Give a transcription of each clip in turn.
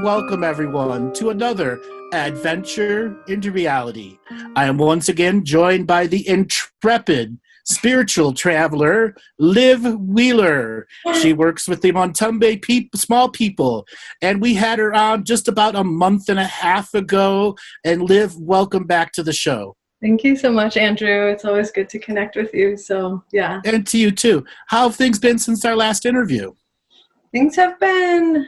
Welcome, everyone, to another adventure into reality. I am once again joined by the intrepid spiritual traveler, Liv Wheeler. She works with the Kontomble small people, and we had her on just about a month and a half ago. And Liv, welcome back to the show. Thank you so much, Andrew. It's always good to connect with you. So, yeah. And to you, too. How have things been since our last interview? Things have been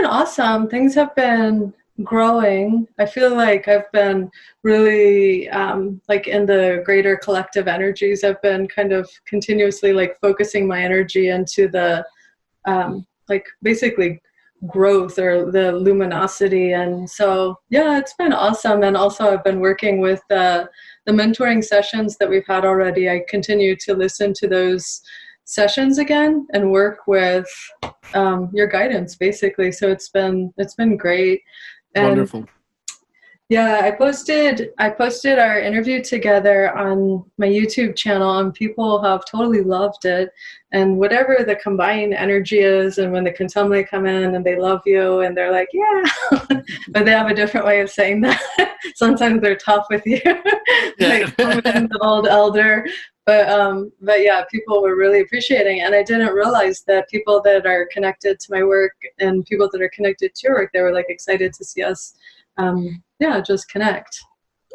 awesome. Things have been growing. I feel like I've been really like in the greater collective energies. I've been kind of continuously like focusing my energy into the like basically growth or the luminosity. And so, yeah, it's been awesome. And also I've been working with the mentoring sessions that we've had already. I continue to listen to those sessions again and work with your guidance, basically. So it's been great. And wonderful. Yeah, I posted our interview together on my YouTube channel, and people have totally loved it. And whatever the combined energy is, and when the Kontomble come in and they love you and they're like, yeah, but they have a different way of saying that. Sometimes they're tough with you, like the old elder. But yeah, people were really appreciating it. And I didn't realize that people that are connected to my work and people that are connected to your work, they were like excited to see us, just connect.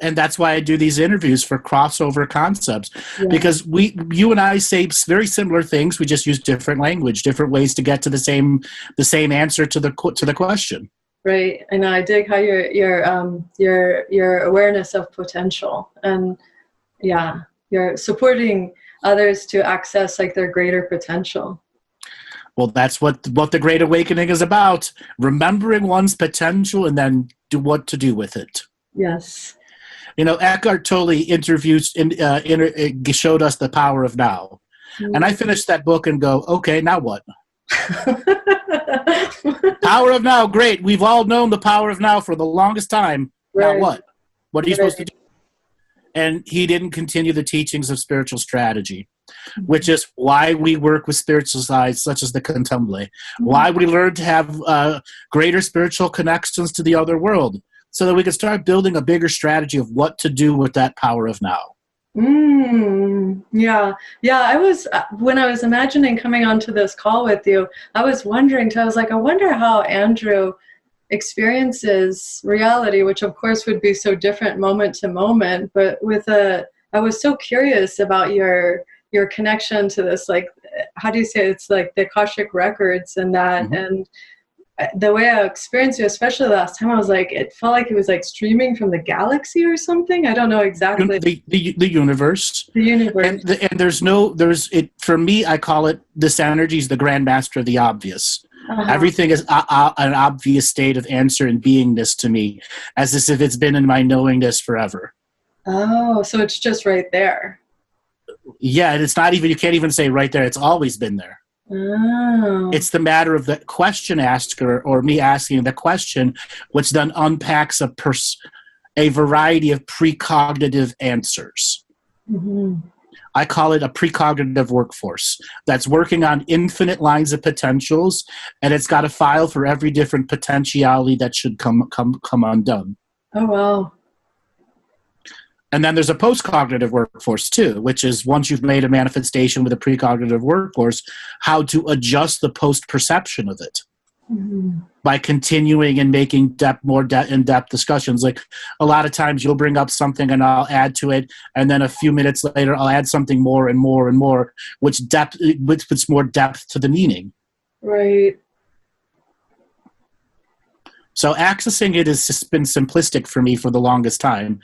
And that's why I do these interviews for crossover concepts, because you and I say very similar things. We just use different language, different ways to get to the same answer to the question. Right. I know. I dig how your awareness of potential, and you're supporting others to access like their greater potential. Well, that's what the Great Awakening is about: remembering one's potential and then do what to do with it. Yes. You know, Eckhart Tolle showed us the power of now. Mm-hmm. And I finished that book and go, okay, now what? Power of now, great. We've all known the power of now for the longest time. Right. Now what? What are you supposed to do? And he didn't continue the teachings of spiritual strategy, which is why we work with spiritual sides such as the Kontomble, why we learn to have greater spiritual connections to the other world, so that we can start building a bigger strategy of what to do with that power of now. Yeah. When I was imagining coming onto this call with you, I was wondering, I was like, I wonder how Andrew experiences reality, which of course would be so different moment to moment, but I was so curious about your connection to this, like, how do you say it? It's like the Akashic records and that, and the way I experienced you, especially last time, I was like, it felt like it was like streaming from the galaxy or something. I don't know exactly. The universe. The universe. And for me, I call it, this energy is the grandmaster of the obvious. Everything is an obvious state of answer and beingness to me, as if it's been in my knowingness forever. Oh, so it's just right there. Yeah, and it's not even, you can't even say right there. It's always been there. Oh. It's the matter of the question asker or me asking the question, which then unpacks a variety of precognitive answers. Mm-hmm. I call it a precognitive workforce that's working on infinite lines of potentials, and it's got a file for every different potentiality that should come undone. Oh, wow. And then there's a post-cognitive workforce too, which is once you've made a manifestation with a precognitive workforce, how to adjust the post-perception of it. by continuing and making more in-depth discussions. Like a lot of times you'll bring up something and I'll add to it, and then a few minutes later I'll add something more and more and more, which puts more depth to the meaning. Right. So accessing it has just been simplistic for me for the longest time,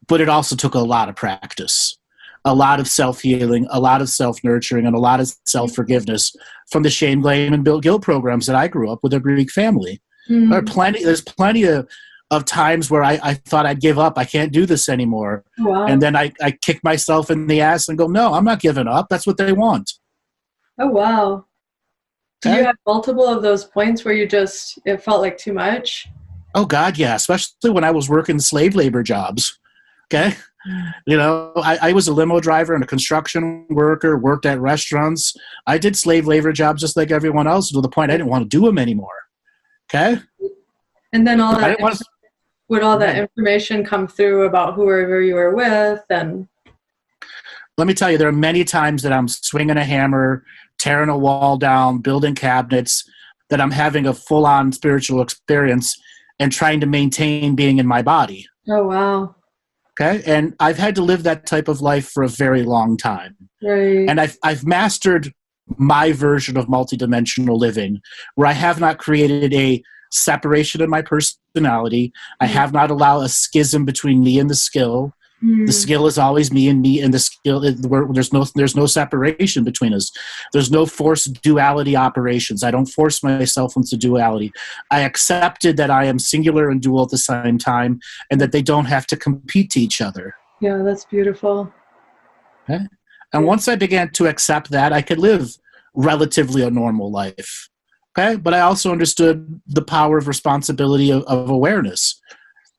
but it also took a lot of practice, a lot of self-healing, a lot of self-nurturing, and a lot of self-forgiveness from the shame, blame, and guilt programs that I grew up with a Greek family. There's plenty of times where I thought I'd give up. I can't do this anymore. Wow. And then I kick myself in the ass and go, no, I'm not giving up. That's what they want. Oh, wow. Do you have multiple of those points where it felt like too much? Oh, God, yeah. Especially when I was working slave labor jobs. Okay. You know, I was a limo driver and a construction worker, worked at restaurants. I did slave labor jobs just like everyone else, to the point I didn't want to do them anymore. Okay. And then would all that information come through about whoever you were with? And let me tell you, there are many times that I'm swinging a hammer, tearing a wall down, building cabinets, that I'm having a full-on spiritual experience and trying to maintain being in my body. Oh, wow. Okay. And I've had to live that type of life for a very long time. Right. And I've mastered my version of multidimensional living, where I have not created a separation in my personality. I have not allowed a schism between me and the skill. The skill is always me, and the skill, there's no separation between us. There's no forced duality operations. I don't force myself into duality. I accepted that I am singular and dual at the same time, and that they don't have to compete to each other. Yeah, that's beautiful. Okay? And once I began to accept that, I could live relatively a normal life. Okay? But I also understood the power of responsibility of awareness.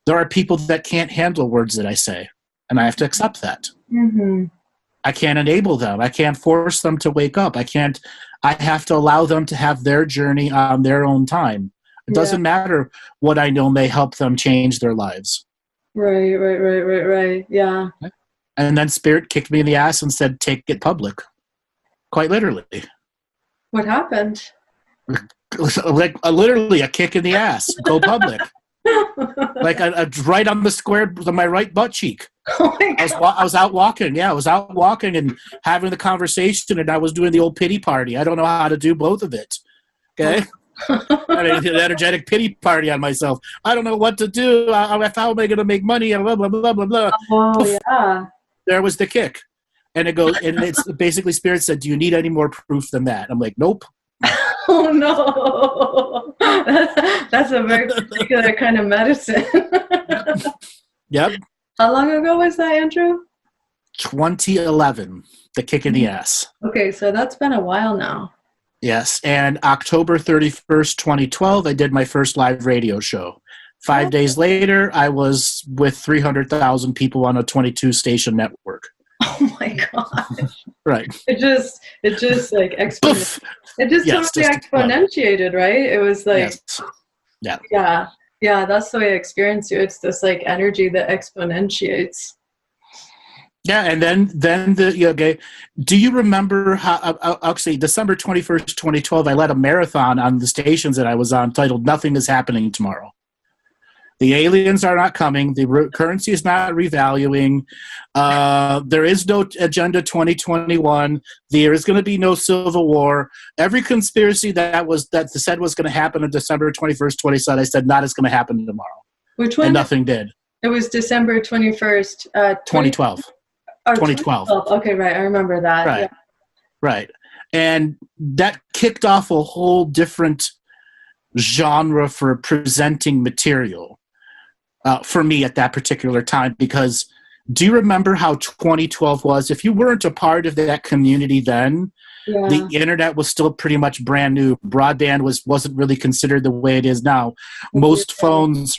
There are people that can't handle words that I say, and I have to accept that. I can't enable them. I can't force them to wake up. I have to allow them to have their journey on their own time. It doesn't matter what I know may help them change their lives. Right. Yeah. And then Spirit kicked me in the ass and said, take it public. Quite literally. What happened? Like literally a kick in the ass. Go public. Like right on the square of my right butt cheek. Oh my God. I was out walking. Yeah, I was out walking and having the conversation, and I was doing the old pity party. I don't know how to do both of it. Okay? I mean, an energetic pity party on myself. I don't know what to do. How am I going to make money? Blah, blah, blah, blah, blah. Oh, yeah. There was the kick. And it's basically Spirit said, do you need any more proof than that? I'm like, nope. Oh, no. That's a very particular kind of medicine. Yep. How long ago was that, Andrew? 2011, the kick in the ass. Okay, so that's been a while now. Yes, and October 31st, 2012, I did my first live radio show. 5 days later, I was with 300,000 people on a 22-station network. Oh my gosh. Right. It just like exponentiated. It just totally exponentiated, right? It was like, yeah, that's the way I experienced you. It's this like energy that exponentiates. Yeah, and then do you remember how, actually, December 21st, 2012, I led a marathon on the stations that I was on titled Nothing is Happening Tomorrow. The aliens are not coming. The currency is not revaluing. There is no Agenda 2021. There is going to be no civil war. Every conspiracy that said was going to happen on December 21st, 2017, I said not is going to happen tomorrow. Which one? And nothing did. It was December 21st, 2012. 2012. Okay, right. I remember that. Right. Yeah. Right. And that kicked off a whole different genre for presenting material. For me at that particular time, because do you remember how 2012 was? If you weren't a part of that community then, the internet was still pretty much brand new. Broadband wasn't really considered the way it is now. Most phones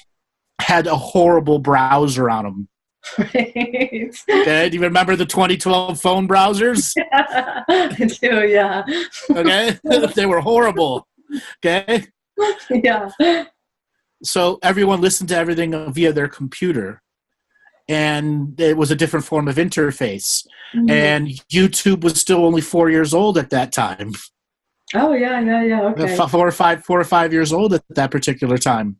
had a horrible browser on them. Right. Okay, do you remember the 2012 phone browsers? Yeah, I do, yeah. Okay, they were horrible. Okay? Yeah. So everyone listened to everything via their computer, and it was a different form of interface. And YouTube was still only 4 years old at that time. Oh, yeah, yeah, yeah. Okay. 4 or 5 years old at that particular time.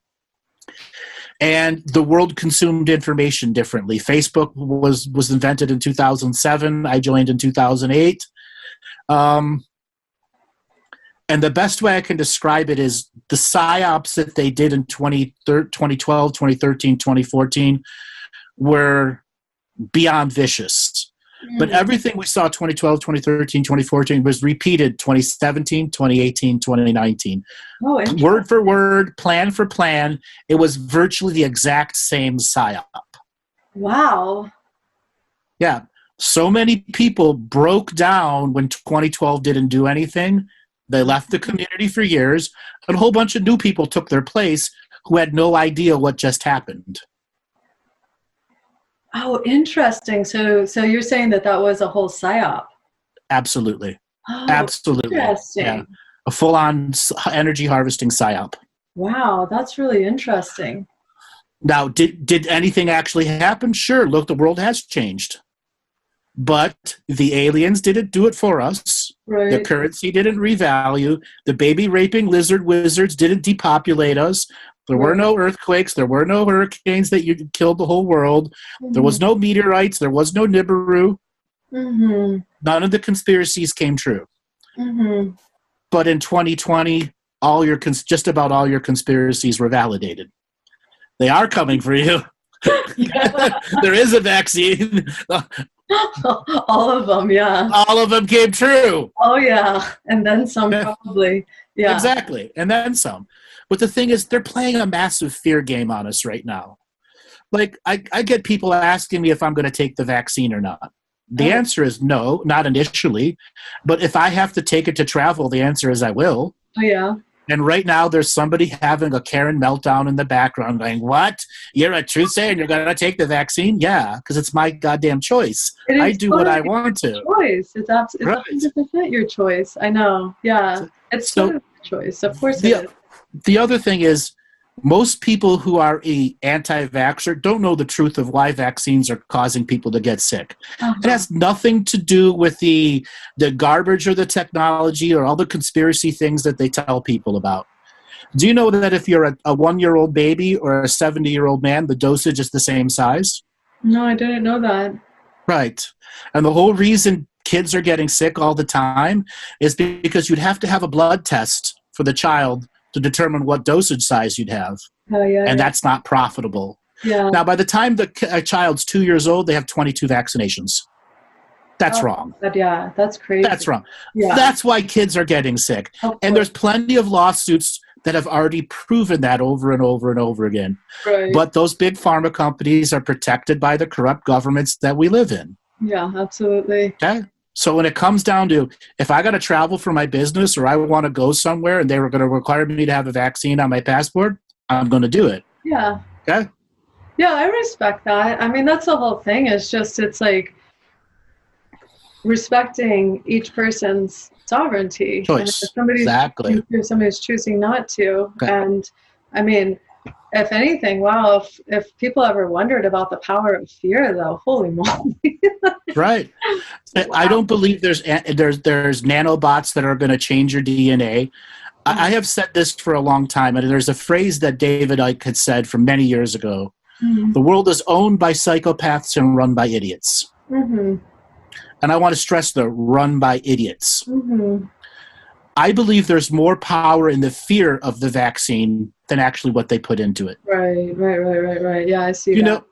And the world consumed information differently. Facebook was invented in 2007. I joined in 2008. And the best way I can describe it is the psyops that they did in 2012, 2013, 2014 were beyond vicious. But everything we saw 2012, 2013, 2014 was repeated 2017, 2018, 2019. Oh, word for word, plan for plan. It was virtually the exact same psyop. wow. Yeah. So many people broke down when 2012 didn't do anything. They left the community for years, and a whole bunch of new people took their place who had no idea what just happened. Oh, interesting. So you're saying that was a whole psyop? Absolutely. Oh, absolutely. Interesting. Yeah. A full-on energy harvesting psyop. Wow, that's really interesting. Now, did anything actually happen? Sure. Look, the world has changed. But the aliens didn't do it for us. Right. The currency didn't revalue. The baby raping lizard wizards didn't depopulate us. There were no earthquakes. There were no hurricanes that killed the whole world. There was no meteorites. There was no Nibiru. None of the conspiracies came true. But in 2020, just about all your conspiracies were validated. They are coming for you. There is a vaccine. All of them, yeah. All of them came true. Oh, yeah. And then some, probably. Yeah. Exactly. And then some. But the thing is, they're playing a massive fear game on us right now. Like, I get people asking me if I'm going to take the vaccine or not. The answer is no, not initially. But if I have to take it to travel, the answer is I will. Oh, yeah. And right now, there's somebody having a Karen meltdown in the background going, what? You're a truther and you're going to take the vaccine? Yeah, because it's my goddamn choice. I do what I want to. Choice. It's 100% your choice. I know. Yeah. It's so your choice. Of course it is. The other thing is, most people who are anti-vaxxer don't know the truth of why vaccines are causing people to get sick. It has nothing to do with the garbage or the technology or all the conspiracy things that they tell people about. Do you know that if you're a 1-year-old baby or a 70-year-old man, the dosage is the same size? No, I didn't know that. Right. And the whole reason kids are getting sick all the time is because you'd have to have a blood test for the child to determine what dosage size you'd have. And that's not profitable. Yeah. Now, by the time a child's 2 years old, they have 22 vaccinations. That's wrong. Yeah, that's crazy. That's wrong. Yeah. That's why kids are getting sick. And there's plenty of lawsuits that have already proven that over and over and over again. Right. But those big pharma companies are protected by the corrupt governments that we live in. Yeah, absolutely. Okay? So when it comes down to, if I got to travel for my business or I want to go somewhere and they were going to require me to have a vaccine on my passport, I'm going to do it. Yeah. Okay? Yeah, I respect that. I mean, that's the whole thing. It's like respecting each person's sovereignty. Choice. If somebody's choosing not to. Okay. And I mean, if anything, wow, if people ever wondered about the power of fear, though, holy moly. Right. Wow. I don't believe there's nanobots that are going to change your DNA. I have said this for a long time, and there's a phrase that David Icke had said from many years ago. The world is owned by psychopaths and run by idiots. And I want to stress the run by idiots. I believe there's more power in the fear of the vaccine than actually what they put into it. Right. Yeah, I see that. You know,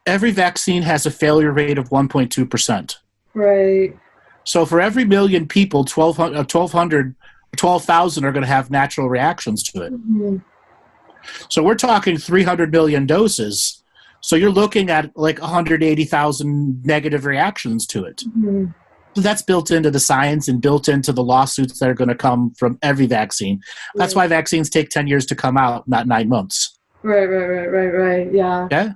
every vaccine has a failure rate of 1.2%. Right. So for every million people, 12,000 are going to have natural reactions to it. So we're talking 300 million doses. So you're looking at like 180,000 negative reactions to it. So that's built into the science and built into the lawsuits that are going to come from every vaccine. That's why vaccines take 10 years to come out, not 9 months. Right. Yeah. Okay?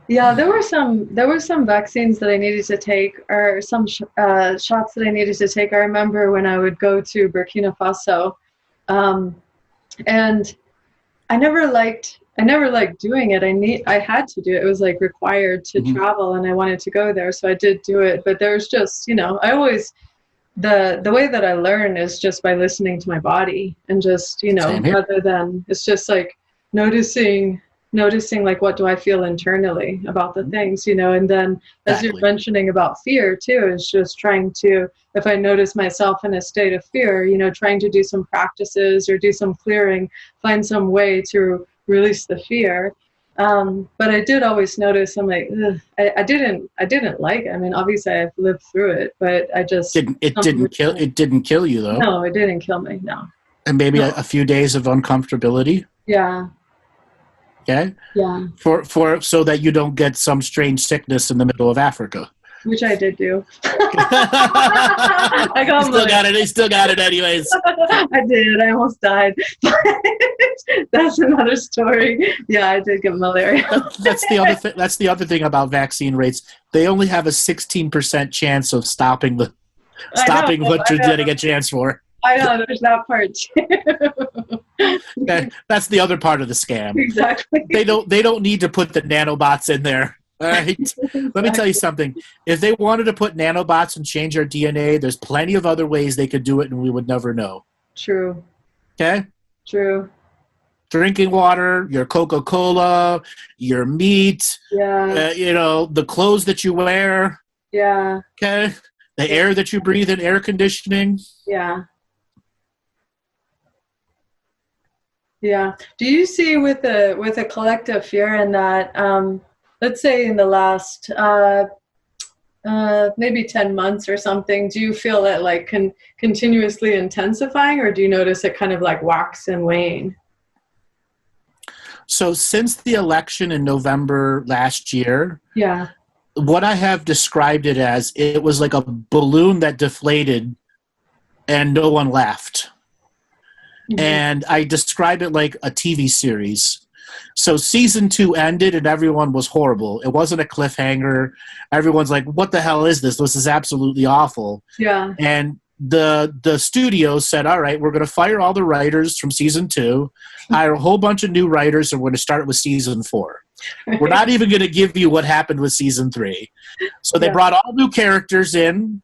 Yeah, there were some vaccines that I needed to take, or some shots that I needed to take. I remember when I would go to Burkina Faso, and I never liked doing it. I had to do it. It was like required to travel, and I wanted to go there, so I did do it. But there's just, I always the way that I learn is just by listening to my body, and just, rather than, it's just like noticing like, what do I feel internally about the things, and then as you're mentioning about fear too, is just trying to, if I notice myself in a state of fear, trying to do some practices or do some clearing, find some way to release the fear. But I did always notice, I'm like, I didn't like it. I mean, obviously I've lived through it, but I just it didn't kill you though. No, it didn't kill me. No. And maybe a few days of uncomfortability. Yeah. Okay. Yeah. For so that you don't get some strange sickness in the middle of Africa. Which I did do. I got still got it anyways. I did. I almost died. That's another story. Yeah, I did get malaria. That's the other thing. That's the other thing about vaccine rates. They only have a 16% chance of stopping what you're getting a chance for. I know, there's that part too. That's the other part of the scam. Exactly. They don't need to put the nanobots in there. All right. Exactly. Let me tell you something. If they wanted to put nanobots and change our DNA, there's plenty of other ways they could do it, and we would never know. True. Okay? True. Drinking water, your Coca-Cola, your meat, the clothes that you wear. Yeah. Okay? The air that you breathe in, air conditioning. Yeah. Yeah. Do you see with a collective fear in that, let's say in the last maybe 10 months or something, do you feel it like continuously intensifying, or do you notice it kind of like wax and wane? So since the election in November last year, what I have described it as, it was like a balloon that deflated and no one laughed. Mm-hmm. And I describe it like a TV series. So season 2 ended and everyone was horrible. It wasn't a cliffhanger. Everyone's like, what the hell is this? This is absolutely awful. Yeah. And the studio said, all right, we're going to fire all the writers from season 2, hire a whole bunch of new writers, and we're going to start with season 4. We're not even going to give you what happened with season 3. So they brought all new characters in,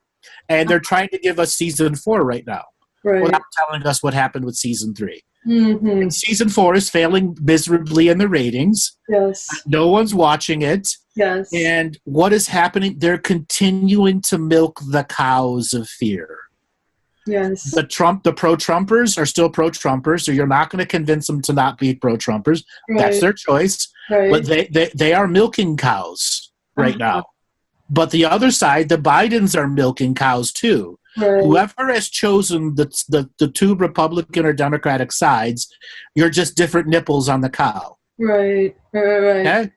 and they're trying to give us season 4 right now. Right. Without telling us what happened with season 3. Mm-hmm. And season 4 is failing miserably in the ratings. Yes. No one's watching it. Yes. And what is happening? They're continuing to milk the cows of fear. Yes. The pro-Trumpers are still pro-Trumpers, so you're not going to convince them to not be pro-Trumpers. Right. That's their choice. Right. But they are milking cows right now. But the other side, the Bidens are milking cows too. Right. Whoever has chosen the two Republican or Democratic sides, you're just different nipples on the cow. Right. Okay?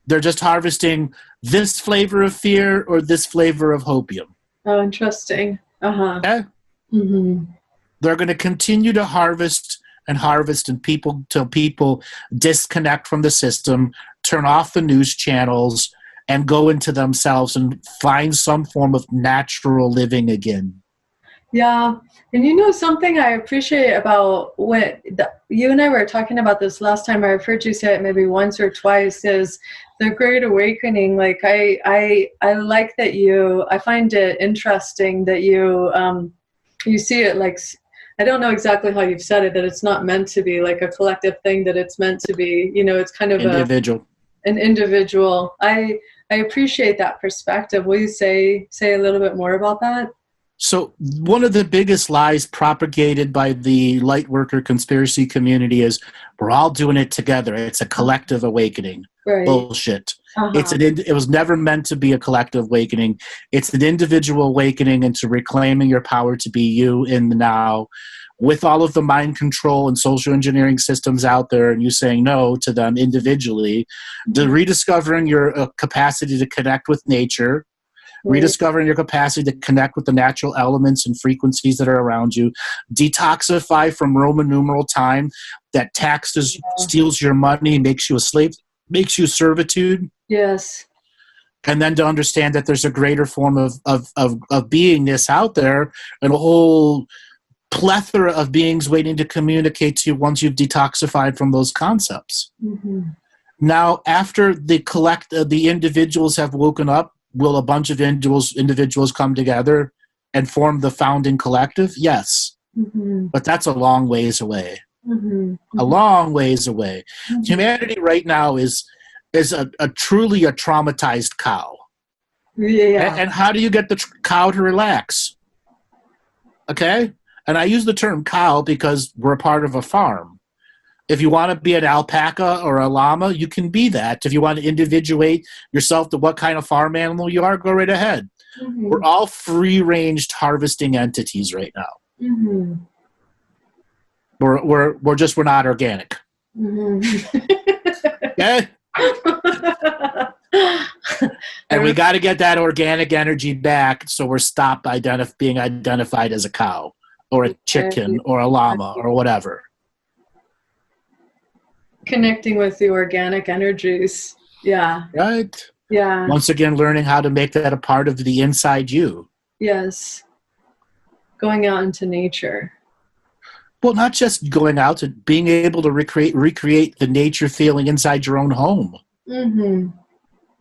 They're just harvesting this flavor of fear or this flavor of hopium. Oh, interesting. Okay? Mm-hmm. They're going to continue to harvest and people disconnect from the system, turn off the news channels, and go into themselves and find some form of natural living again. Yeah. And something I appreciate about you and I were talking about this last time, I've heard you say it maybe once or twice, is the Great Awakening. Like I like that I find it interesting that you see it like, I don't know exactly how you've said it, that it's not meant to be like a collective thing, that it's meant to be, it's kind of an individual. I appreciate that perspective. Will you say a little bit more about that? So one of the biggest lies propagated by the light worker conspiracy community is we're all doing it together. It's a collective awakening. Right. Bullshit. It was never meant to be a collective awakening. It's an individual awakening into reclaiming your power to be you in the now, with all of the mind control and social engineering systems out there, and you saying no to them individually, rediscovering your capacity to connect with nature, rediscovering your capacity to connect with the natural elements and frequencies that are around you, detoxify from Roman numeral time that taxes, steals your money, makes you a slave, makes you servitude. Yes. And then to understand that there's a greater form of beingness out there, and a whole plethora of beings waiting to communicate to you once you've detoxified from those concepts. Mm-hmm. Now, after the individuals have woken up, will a bunch of individuals come together? and form the founding collective? Yes. But that's a long ways away. A long ways away. Humanity right now is truly a traumatized cow. Yeah. And how do you get the cow to relax? Okay? And I use the term cow because we're a part of a farm. If you want to be an alpaca or a llama, you can be that. If you want to individuate yourself to what kind of farm animal you are, go right ahead. We're all free-ranged harvesting entities right now. We're not organic. Okay? And we got to get that organic energy back, so we're stopped being identified as a cow or a chicken or a llama or whatever. Connecting with the organic energies. Yeah. Right? Yeah. Once again, learning how to make that a part of the inside you. Yes. Going out into nature. Well, not just going out, to being able to recreate the nature feeling inside your own home.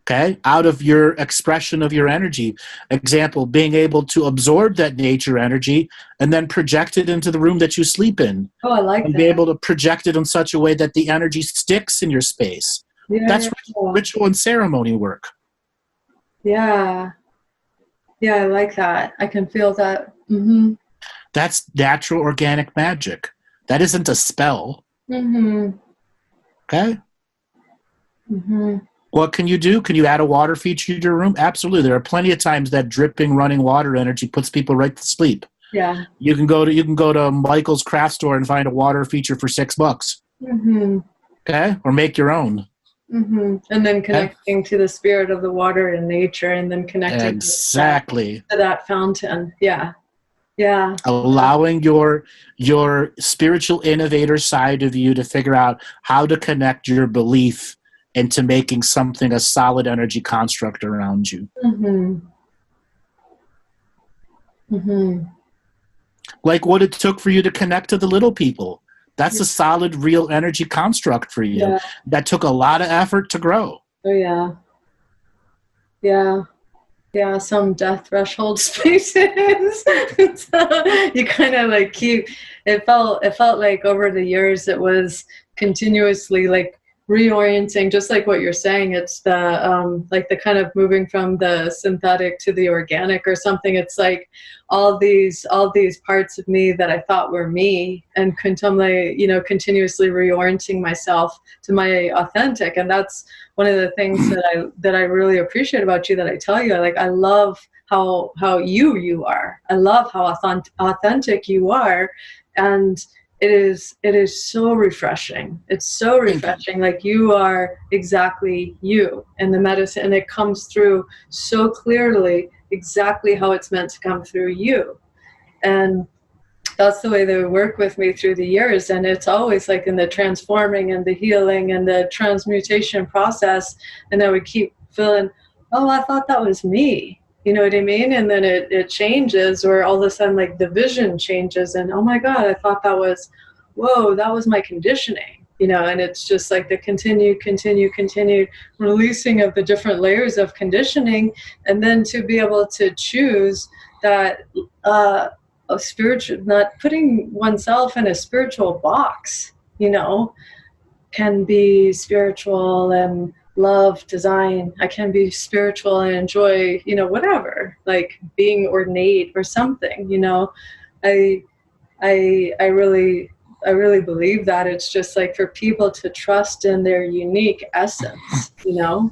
Okay? Out of your expression of your energy. Example, being able to absorb that nature energy and then project it into the room that you sleep in. Oh, I like that. And be able to project it in such a way that the energy sticks in your space. Yeah, That's ritual and ceremony work. Yeah. Yeah, I like that. I can feel that. That's natural organic magic. That isn't a spell. Okay? What can you do? Can you add a water feature to your room? Absolutely. There are plenty of times that dripping, running water energy puts people right to sleep. Yeah. You can go to Michael's craft store and find a water feature for $6. Okay? Or make your own. And then connecting to the spirit of the water and nature, and then connecting exactly to that fountain. Yeah. Yeah. Allowing your spiritual innovator side of you to figure out how to connect your belief into making something a solid energy construct around you. Like what it took for you to connect to the little people. That's a solid, real energy construct for you. That took a lot of effort to grow. Oh, yeah. Yeah. Yeah, some death threshold spaces. So you kind of like it felt like over the years it was continuously like reorienting, just like what you're saying. It's the like the kind of moving from the synthetic to the organic or something. It's like all these parts of me that I thought were me, and Kontomble, continuously reorienting myself to my authentic. And that's one of the things that I really appreciate about you, that I tell you, I love how you are. I love how authentic you are, and it is so refreshing. It's so refreshing. Like you are exactly you, and the medicine, and it comes through so clearly, exactly how it's meant to come through you. And that's the way they work with me through the years. And it's always like in the transforming and the healing and the transmutation process. And I would keep feeling, oh, I thought that was me. You know what I mean? And then it changes, or all of a sudden like the vision changes, and oh my God, I thought that was my conditioning. And it's just like the continued releasing of the different layers of conditioning, and then to be able to choose that a spiritual, not putting oneself in a spiritual box, can be spiritual and love design. I can be spiritual and enjoy, whatever, like being ornate or something, I really believe that it's just like for people to trust in their unique essence, And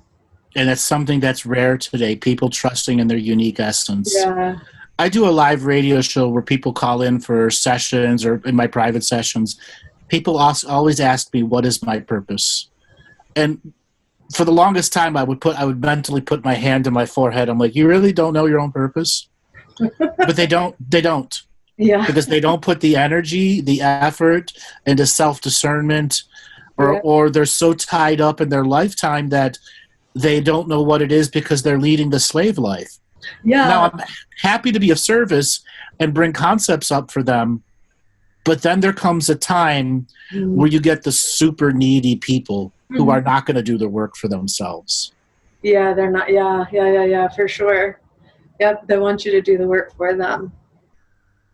it's something that's rare today, people trusting in their unique essence. Yeah. I do a live radio show where people call in for sessions, or in my private sessions. People always ask me, what is my purpose? And for the longest time, I would mentally put my hand to my forehead. I'm like, you really don't know your own purpose? But they don't. Yeah. Because they don't put the energy, the effort into self-discernment, or they're so tied up in their lifetime that they don't know what it is because they're leading the slave life. Yeah. Now, I'm happy to be of service and bring concepts up for them, but then there comes a time where you get the super needy people who are not going to do the work for themselves. Yeah, they're not. Yeah, for sure. Yep, they want you to do the work for them.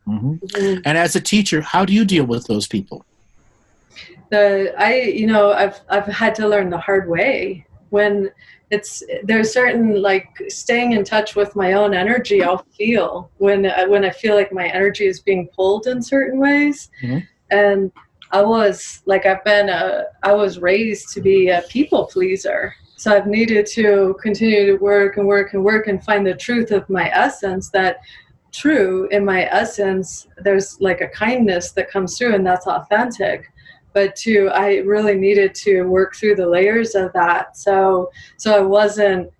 Mm-hmm. Mm-hmm. And as a teacher, how do you deal with those people? I've had to learn the hard way. When there's certain, like, staying in touch with my own energy, I'll feel when I feel like my energy is being pulled in certain ways. Mm-hmm. And I was raised to be a people pleaser. So I've needed to continue to work and find the truth of my essence, that true in my essence, there's like a kindness that comes through, and that's authentic. But I really needed to work through the layers of that. So I wasn't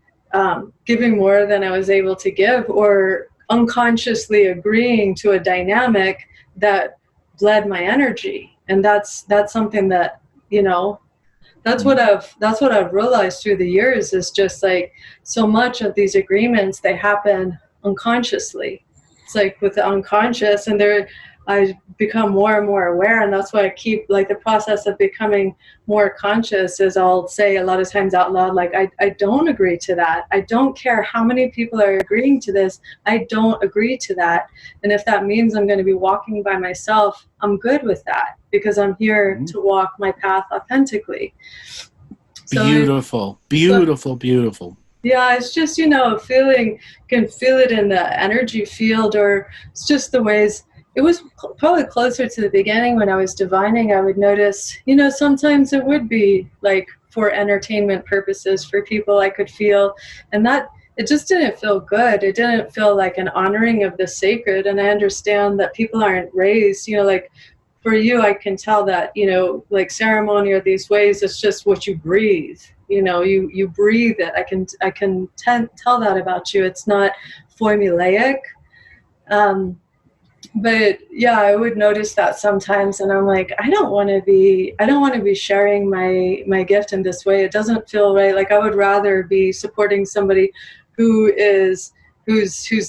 giving more than I was able to give, or unconsciously agreeing to a dynamic that bled my energy. And that's something that, that's what I've realized through the years, is just like, so much of these agreements, they happen unconsciously. It's like with the unconscious, and I become more and more aware, and that's why I keep, like, the process of becoming more conscious is, I'll say a lot of times out loud, like, I don't agree to that. I don't care how many people are agreeing to this. I don't agree to that. And if that means I'm going to be walking by myself, I'm good with that, because I'm here to walk my path authentically. Beautiful. Yeah, it's just, can feel it in the energy field, or it's just the ways. It was probably closer to the beginning when I was divining. I would notice, sometimes it would be like for entertainment purposes for people, I could feel, and that it just didn't feel good. It didn't feel like an honoring of the sacred. And I understand that people aren't raised, like for you, I can tell that, like ceremony or these ways, it's just what you breathe. You breathe it. I can tell that about you. It's not formulaic. But yeah, I would notice that sometimes, and I'm like, I don't want to be sharing my gift in this way. It doesn't feel right. Like, I would rather be supporting somebody who's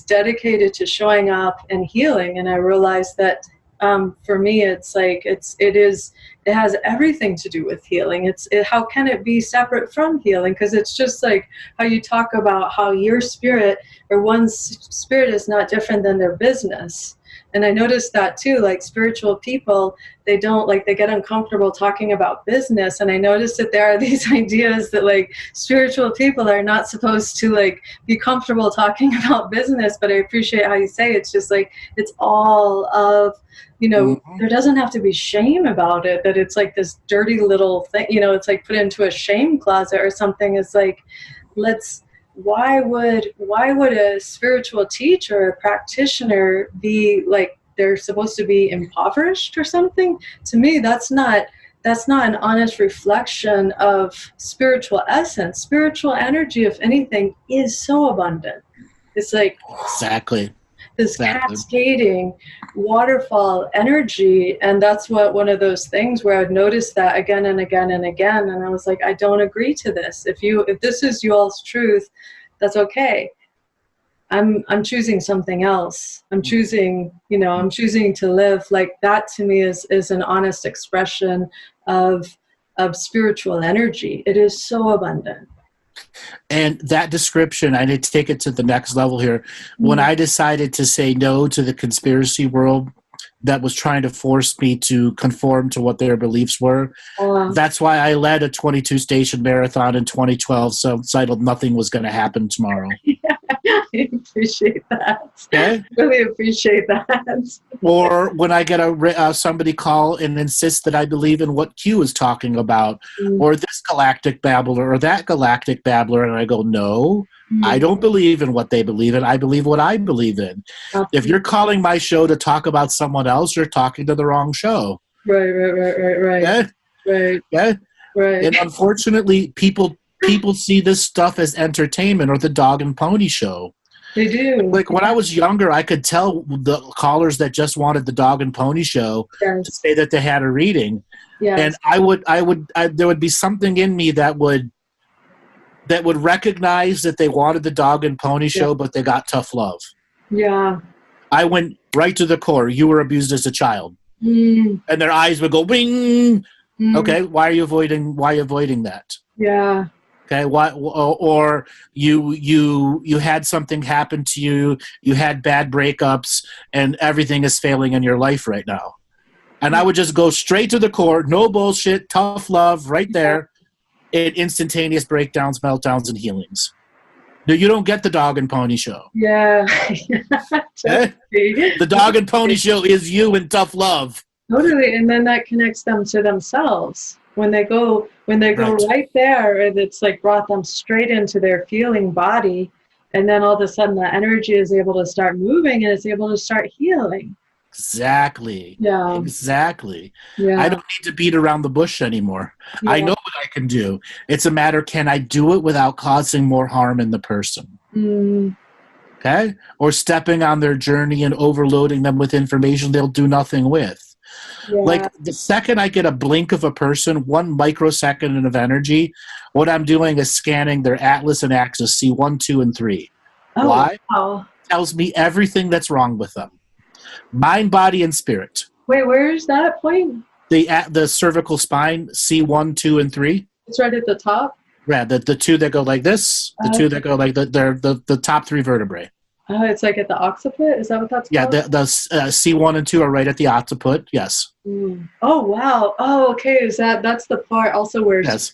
dedicated to showing up and healing. And I realized that for me, it's like it has everything to do with healing. How can it be separate from healing? Because it's just like how you talk about how your spirit, or one's spirit, is not different than their business. And I noticed that too, like spiritual people, they get uncomfortable talking about business. And I noticed that there are these ideas that, like, spiritual people are not supposed to, like, be comfortable talking about business. But I appreciate how you say it's just like, it's all of, there doesn't have to be shame about it, that it's like this dirty little thing, it's like put into a shame closet or something. It's like, why would a spiritual teacher or a practitioner be like, they're supposed to be impoverished or something? To me, that's not an honest reflection of spiritual essence. Spiritual energy, if anything, is so abundant. It's like this cascading waterfall energy. And that's one of those things where I've noticed that again and again and again. And I was like, I don't agree to this. If this is y'all's truth, that's okay. I'm choosing something else. I'm choosing to live like that. To me is an honest expression of spiritual energy. It is so abundant. And that description, I need to take it to the next level here. When I decided to say no to the conspiracy world that was trying to force me to conform to what their beliefs were, that's why I led a 22-station marathon in 2012, titled "Nothing Was Going to Happen Tomorrow." I appreciate that. Okay? Really appreciate that. Or when I get somebody call and insist that I believe in what Q is talking about, or this galactic babbler or that galactic babbler, and I go, no, I don't believe in what they believe in. I believe what I believe in. Absolutely. If you're calling my show to talk about someone else, you're talking to the wrong show. Right. Okay? Right. Okay? Right. And unfortunately, people see this stuff as entertainment, or the dog and pony show. They do. Like, when I was younger, I could tell the callers that just wanted the dog and pony show to say that they had a reading. Yes. And there would be something in me that would recognize that they wanted the dog and pony show, but they got tough love. Yeah. I went right to the core. You were abused as a child. And their eyes would go, wing. Okay, why are you avoiding that? Yeah. Okay, or you had something happen to you, you had bad breakups, and everything is failing in your life right now. And I would just go straight to the core, no bullshit, tough love, right there, in instantaneous breakdowns, meltdowns, and healings. You don't get the dog and pony show. Yeah. The dog and pony show is you in tough love. Totally, and then that connects them to themselves. When they go right there, and it's like brought them straight into their feeling body, and then all of a sudden the energy is able to start moving and it's able to start healing. Exactly. Yeah. Exactly. Yeah. I don't need to beat around the bush anymore. Yeah. I know what I can do. It's a matter, can I do it without causing more harm in the person? Okay? Or stepping on their journey and overloading them with information they'll do nothing with. Yeah. Like the second I get a blink of a person, 1 microsecond of energy, what I'm doing is scanning their atlas and axis, C1, 2, and 3. Oh, why? Wow. Tells me everything that's wrong with them. Mind, body, and spirit. Wait, where is that point? The cervical spine, C1, 2, and 3. It's right at the top? Yeah, the 2 that go like this, the 2 that go like the top 3 vertebrae. Oh, it's like at the occiput? Is that what that's called? Yeah, the C1 and 2 are right at the occiput, yes. Oh, wow. Oh, okay. That's the part also where it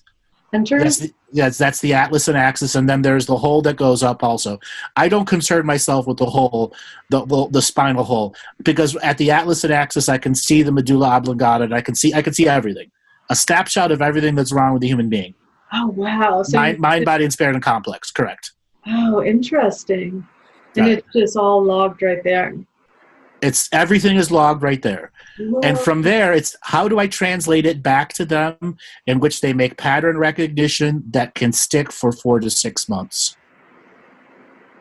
enters? That's the atlas and axis, and then there's the hole that goes up also. I don't concern myself with the hole, the spinal hole, because at the atlas and axis I can see the medulla oblongata, and I can see everything. A snapshot of everything that's wrong with the human being. Oh, wow. So mind, body, and spirit and complex, correct. Oh, interesting. And it's just all logged right there. Everything is logged right there. Whoa. And from there, it's how do I translate it back to them in which they make pattern recognition that can stick for 4 to 6 months.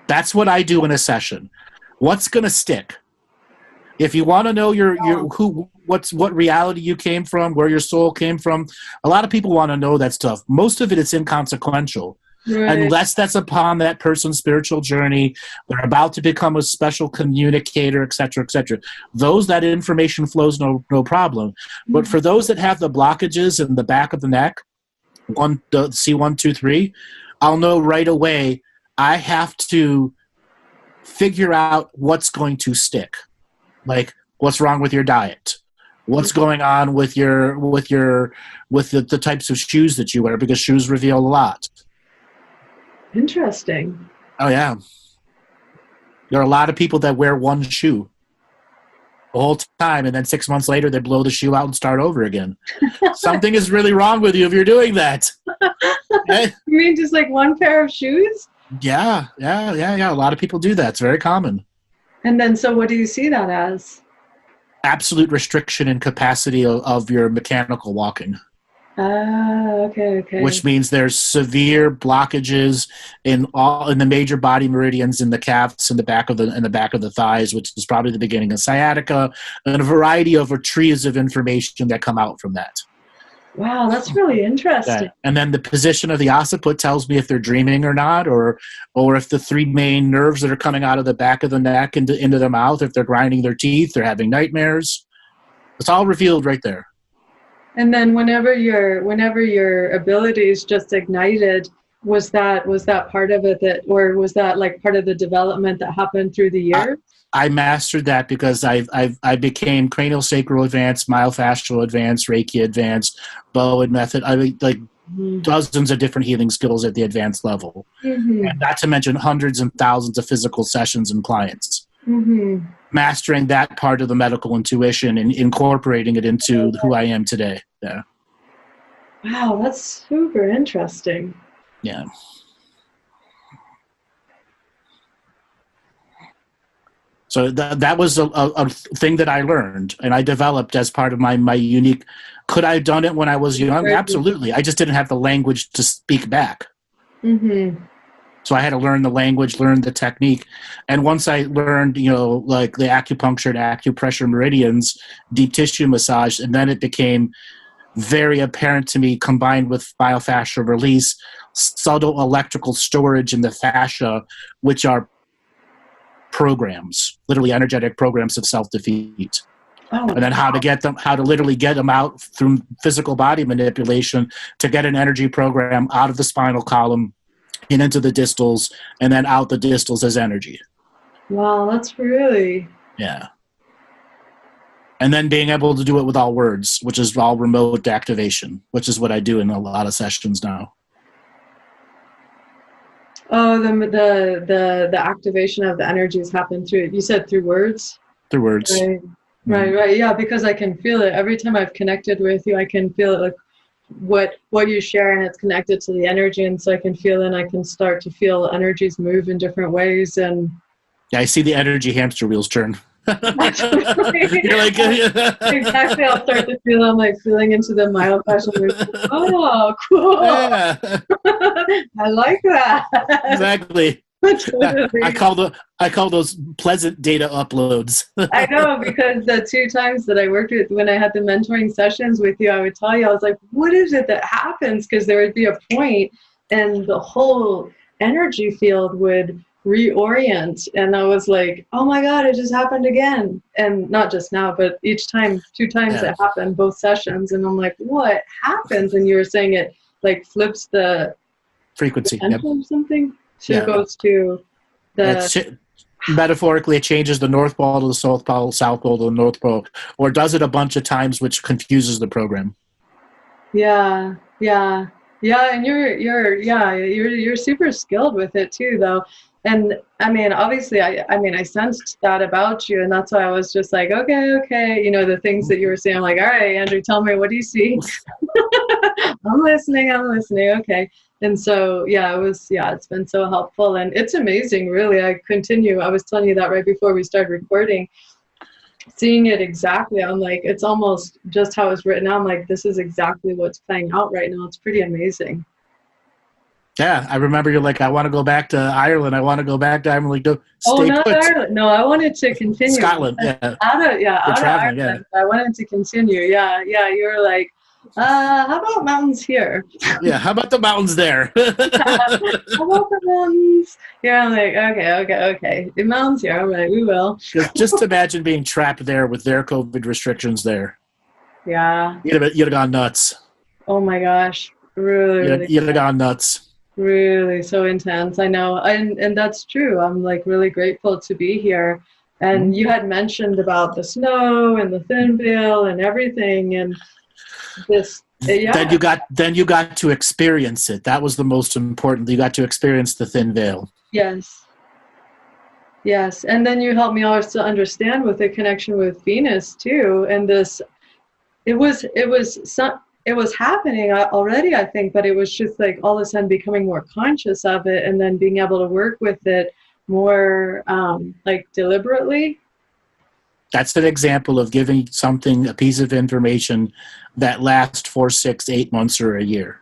That's what I do in a session. What's going to stick? If you want to know what reality you came from, where your soul came from, a lot of people want to know that stuff. Most of it is inconsequential. Right. Unless that's upon that person's spiritual journey, they're about to become a special communicator, et cetera, et cetera. That information flows no problem. But for those that have the blockages in the back of the neck, the C1, 2, 3, I'll know right away I have to figure out what's going to stick. Like, what's wrong with your diet? What's going on with the types of shoes that you wear, because shoes reveal a lot. Interesting. Oh, yeah. There are a lot of people that wear one shoe the whole time, and then 6 months later, they blow the shoe out and start over again. Something is really wrong with you if you're doing that. Okay? You mean just like one pair of shoes? Yeah. A lot of people do that. It's very common. And then, so what do you see that as? Absolute restriction in capacity of your mechanical walking. Okay. Which means there's severe blockages in the major body meridians, in the calves, in the back of the thighs, which is probably the beginning of sciatica, and a variety of trees of information that come out from that. Wow, that's really interesting. Yeah. And then the position of the occiput tells me if they're dreaming or not, or if the 3 main nerves that are coming out of the back of the neck into the mouth, if they're grinding their teeth, they're having nightmares. It's all revealed right there. And then whenever your abilities just ignited, was that part of it, or was that like part of the development that happened through the years? I mastered that because I became cranial sacral advanced, myofascial advanced, Reiki advanced, Bowen method. I mean, like dozens of different healing skills at the advanced level, and not to mention hundreds and thousands of physical sessions and clients. Mastering that part of the medical intuition and incorporating it into who I am today. Yeah. Wow, that's super interesting. Yeah. So that was a thing that I learned and I developed as part of my unique. Could I have done it when I was young? Absolutely. I just didn't have the language to speak back. So I had to learn the language, learn the technique. And once I learned, like the acupuncture and acupressure meridians, deep tissue massage, and then it became very apparent to me, combined with myofascial release, subtle electrical storage in the fascia, which are programs, literally energetic programs of self-defeat. And then how to literally get them out through physical body manipulation to get an energy program out of the spinal column and into the distals, and then out the distals as energy. Wow, that's really... Yeah. And then being able to do it with all words, which is all remote activation, which is what I do in a lot of sessions now. Oh, the activation of the energies happen through, you said through words? Through words. Right. Right. Yeah, because I can feel it. Every time I've connected with you, I can feel it, like what you share, and it's connected to the energy, and so I can feel it, and I can start to feel energies move in different ways. And yeah, I see the energy hamster wheels turn. You're like, exactly. I'll start to feel, I'm like feeling into the myofascial. Oh, cool. Yeah. I like that. Exactly. Totally. I call those pleasant data uploads. I know, because the 2 times that I worked with, when I had the mentoring sessions with you, I would tell you, I was like, what is it that happens? Because there would be a point and the whole energy field would reorient, and I was like, oh my God, it just happened again. And not just now, but each time, 2 times it happened, both sessions. And I'm like, what happens? And you were saying it like flips the frequency or something. So it goes to the... metaphorically, it changes the North Pole to the South Pole, South Pole to the North Pole, or does it a bunch of times, which confuses the program. Yeah. And you're super skilled with it too, though. And I mean, obviously, I sensed that about you, and that's why I was just like, okay, you know, the things that you were saying, I'm like, all right, Andrew, tell me, what do you see? I'm listening, okay. And so, it's been so helpful, and it's amazing, really. I was telling you that right before we started recording, seeing it exactly. I'm like, it's almost just how it's written out. I'm like, this is exactly what's playing out right now. It's pretty amazing. Yeah, I remember you're like, I want to go back to Ireland. I want to go back to Ireland. Like, stay put. Ireland. No, I wanted to continue. Scotland, out of Ireland. Yeah. I wanted to continue. Yeah. You were like, how about mountains here? Yeah, how about the mountains there? How about the mountains? Yeah, I'm like, okay. The mountains here. I'm like, we will. Just imagine being trapped there with their COVID restrictions there. Yeah. You'd have gone nuts. Oh my gosh. Really. You'd have gone nuts. Really, so intense. I know. And that's true. I'm like really grateful to be here. And you had mentioned about the snow and the thin veil and everything, and this. Yeah. Then you got to experience it. That was the most important. You got to experience the thin veil. Yes. And then you helped me also understand with the connection with Venus too. And this, it was happening already, I think, but it was just like all of a sudden becoming more conscious of it, and then being able to work with it more like deliberately. That's an example of giving something a piece of information that lasts 4, 6, 8 months or a year.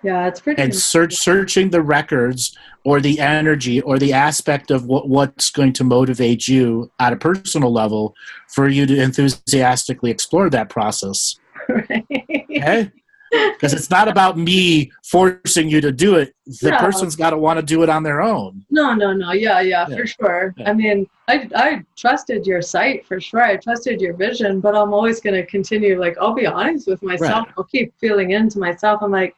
Yeah, it's pretty. And searching the records or the energy or the aspect of what's going to motivate you at a personal level for you to enthusiastically explore that process. Right. Okay? Because it's not about me forcing you to do it. The person's got to want to do it on their own. No. Yeah, for sure. Yeah. I mean, I trusted your sight for sure. I trusted your vision, but I'm always going to continue. Like, I'll be honest with myself. Right. I'll keep feeling into myself. I'm like,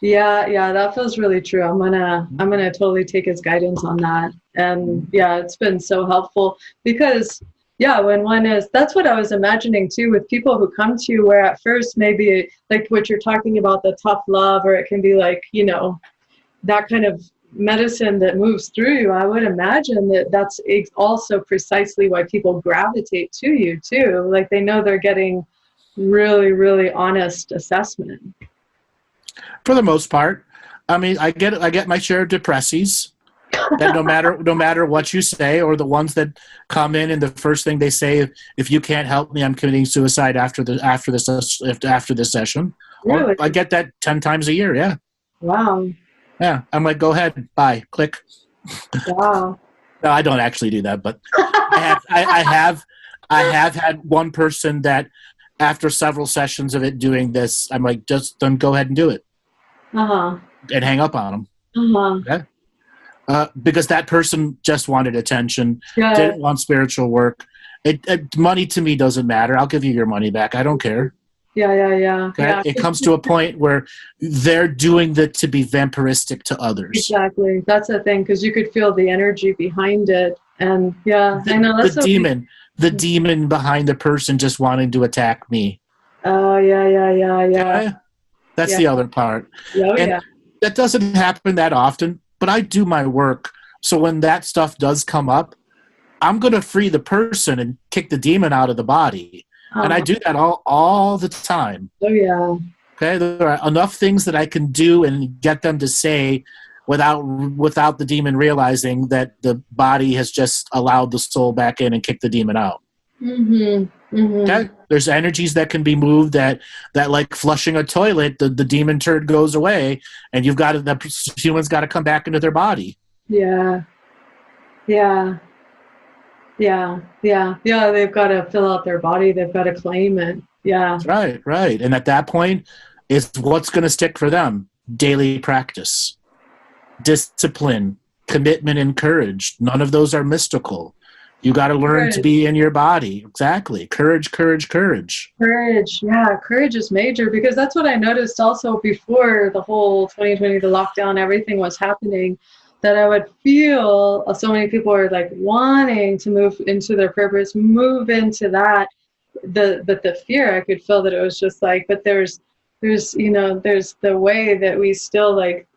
yeah, that feels really true. I'm gonna totally take his guidance on that. And yeah, it's been so helpful because. Yeah, when one is, that's what I was imagining too with people who come to you, where at first maybe like what you're talking about, the tough love, or it can be like, you know, that kind of medicine that moves through you. I would imagine that that's also precisely why people gravitate to you too. Like they know they're getting really, really honest assessment. For the most part. I mean, I get my share of depressies. That no matter what you say, or the ones that come in and the first thing they say, if you can't help me, I'm committing suicide after this session. Really? Or I get that 10 times a year. Yeah. Wow. Yeah. I'm like, go ahead, bye, click. Wow. No, I don't actually do that, but I have had one person that after several sessions of it doing this, I'm like, just don't go ahead and do it. And hang up on them. Okay. Because that person just wanted attention, didn't want spiritual work, Money to me doesn't matter. I'll give you your money back. I don't care. Yeah. Okay? Yeah. It comes to a point where they're doing that to be vampiristic to others. Exactly. That's the thing, because you could feel the energy behind it. And yeah, I know that's the demon behind the person just wanting to attack me. Oh, yeah. Okay? That's the other part. And that doesn't happen that often, but I do my work. So when that stuff does come up, I'm going to free the person and kick the demon out of the body. And I do that all the time. Oh, yeah. Okay, there are enough things that I can do and get them to say without the demon realizing that the body has just allowed the soul back in and kicked the demon out. Okay? There's energies that can be moved that like flushing a toilet, the demon turd goes away, and the human's got to come back into their body. Yeah. They've got to fill out their body. They've got to claim it. Yeah. That's right. And at that point, it's what's going to stick for them. Daily practice, discipline, commitment, and courage. None of those are mystical. You got to learn to be in your body. Exactly. Courage. Courage. Yeah, courage is major, because that's what I noticed also before the whole 2020, the lockdown, everything was happening, that I would feel so many people are like wanting to move into their purpose, move into that. But the fear, I could feel that it was just like, but there's the way that we still like,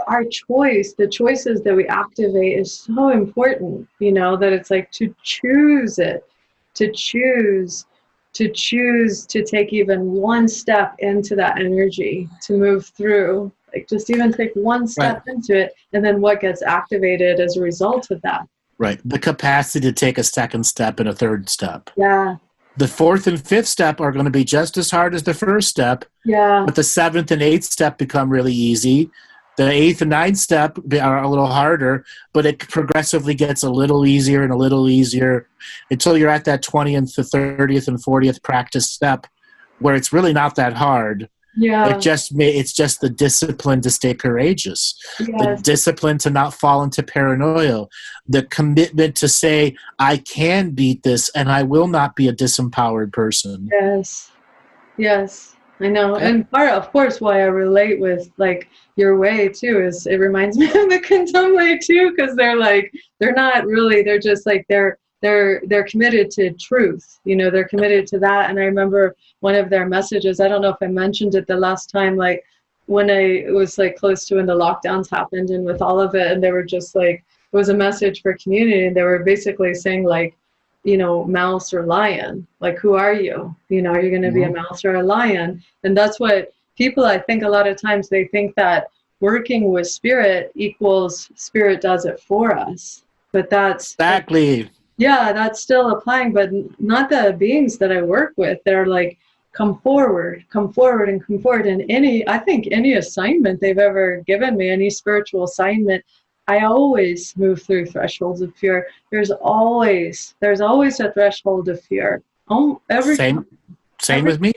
our choice, the choices that we activate is so important, that it's like to choose it, to choose to take even one step into that energy, to move through, like just even take one step into it, and then what gets activated as a result of that. Right. The capacity to take a second step and a third step. Yeah. The fourth and fifth step are going to be just as hard as the first step. Yeah. But the seventh and eighth step become really easy. The eighth and ninth step are a little harder, but it progressively gets a little easier and a little easier until you're at that 20th, the 30th, and 40th practice step, where it's really not that hard. Yeah. It's just the discipline to stay courageous, yes. The discipline to not fall into paranoia, the commitment to say, I can beat this and I will not be a disempowered person. Yes, I know. Okay. And part, of course, why I relate with like your way too is it reminds me of the Kontomble too, because they're not really, they're just like they're committed to truth, they're committed to that. And I remember one of their messages, I don't know if I mentioned it the last time, like when it was like close to when the lockdowns happened and with all of it, and they were just like, it was a message for community, and they were basically saying like, mouse or lion, like who are you? Are you going to be a mouse or a lion? And that's what people, I think a lot of times they think that working with spirit equals spirit does it for us, but that's exactly. Yeah, that's still applying, but not the beings that I work with. They're like, come forward. And I think any assignment they've ever given me, any spiritual assignment, I always move through thresholds of fear. There's always a threshold of fear. Same with me.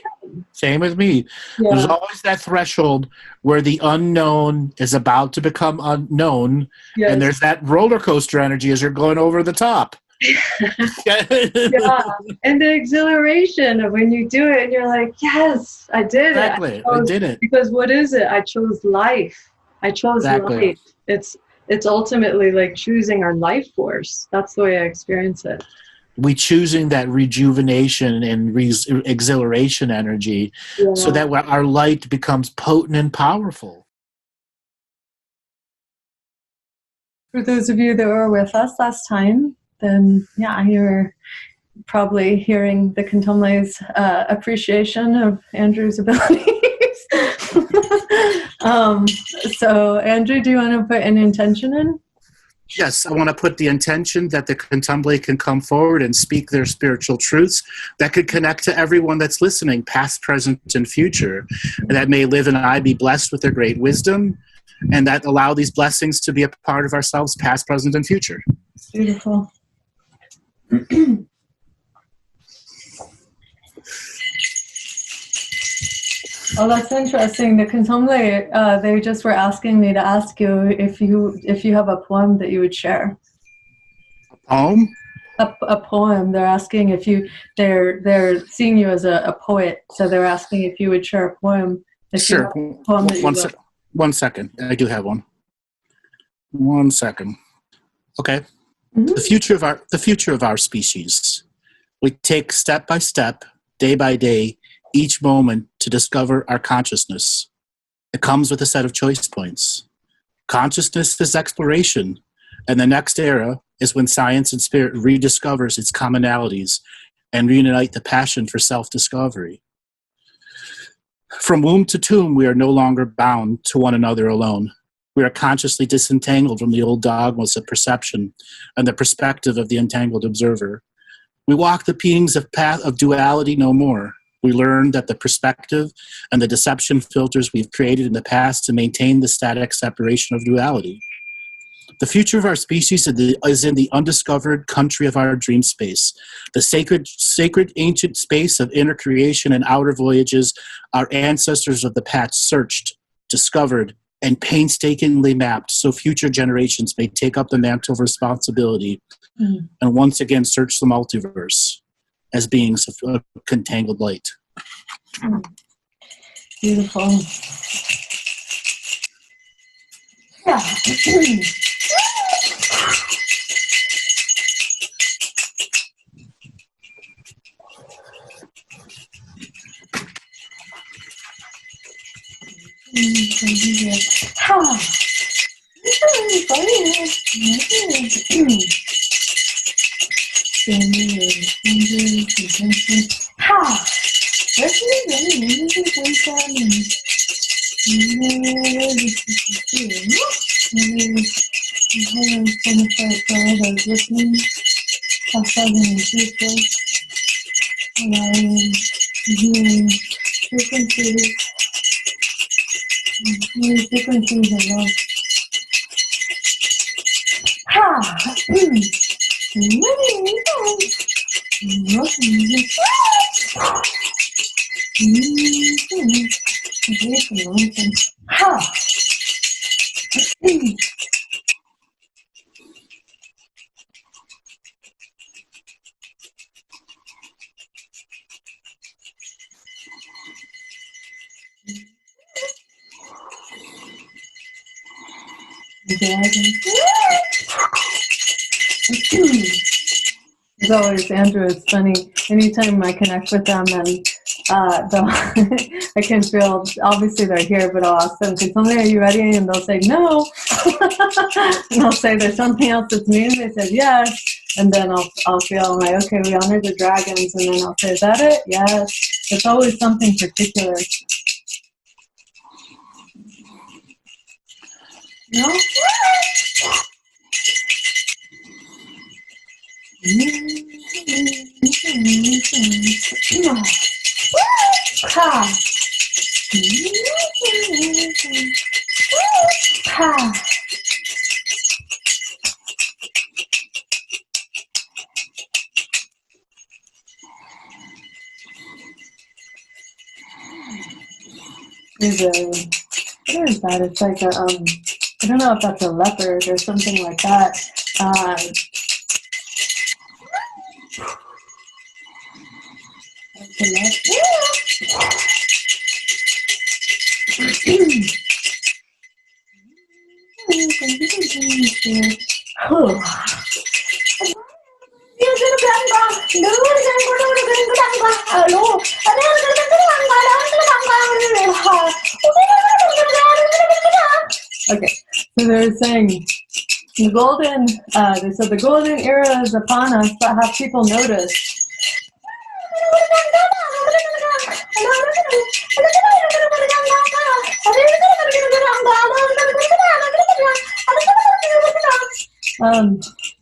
Yeah. There's always that threshold where the unknown is about to become unknown, yes. And there's that roller coaster energy as you're going over the top. Yeah, and the exhilaration of when you do it and you're like, yes, I did it. I did it. Because what is it? I chose life. Life. It's ultimately like choosing our life force. That's the way I experience it. We choosing that rejuvenation and exhilaration energy, so that our light becomes potent and powerful. For those of you that were with us last time, then you're probably hearing the Kontomble's appreciation of Andrew's abilities. So Andrew, do you want to put an intention in? Yes, I want to put the intention that the Kontomble can come forward and speak their spiritual truths that could connect to everyone that's listening, past, present, and future, and that may Liv and I be blessed with their great wisdom, and that allow these blessings to be a part of ourselves, past, present, and future. Beautiful. Oh, that's interesting. The Kontomble, they just were asking me to ask you if you have a poem that you would share. A poem? a poem. They're asking if they're seeing you as a poet, so they're asking if you would share a poem. Sure. One second. I do have one. 1 second. Okay. Mm-hmm. The future of our species. We take step by step, day by day, each moment to discover our consciousness. It comes with a set of choice points. Consciousness is exploration, and the next era is when science and spirit rediscovers its commonalities and reunite the passion for self-discovery. From womb to tomb, we are no longer bound to one another alone. We are consciously disentangled from the old dogmas of perception and the perspective of the entangled observer. We walk the being's path of duality no more. We learn that the perspective and the deception filters we've created in the past to maintain the static separation of duality. The future of our species is in the undiscovered country of our dream space, the sacred ancient space of inner creation and outer voyages our ancestors of the past searched, discovered, and painstakingly mapped so future generations may take up the mantle of responsibility and once again search the multiverse as beings of contangled light. Beautiful. Yeah. As always, Andrew, it's funny. Anytime I connect with them, and I can feel, obviously they're here, but I'll ask them, can somebody, are you ready? And they'll say, no. And I'll say, there's something else that's new. And they said, yes. And then I'll feel, I'm like, okay, we honor the dragons. And then I'll say, is that it? Yes. It's always something particular. No? What is that? It's like a, I don't know if that's a leopard or something like that. Okay, so they're saying the golden, they said the golden era is upon us, but have people noticed?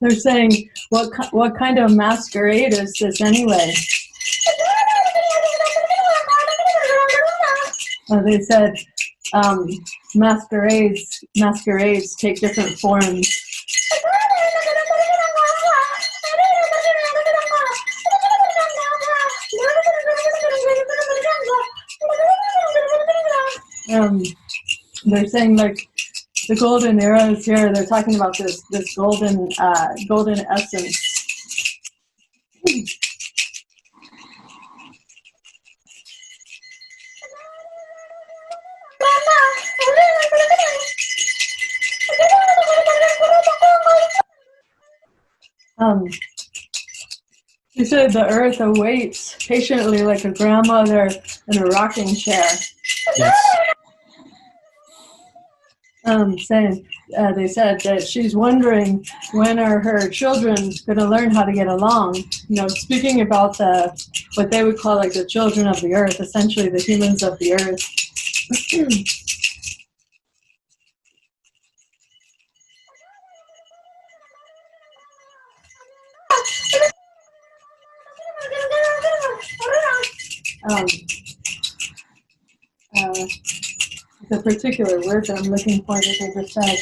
They're saying, what kind of masquerade is this anyway? They said masquerades take different forms. They're saying like the golden era is here. They're talking about this golden essence. She said the earth awaits patiently like a grandmother in a rocking chair. Yes. They said that she's wondering when are her children going to learn how to get along. Speaking about what they would call like the children of the earth, essentially the humans of the earth. The particular word that I'm looking for that they just said.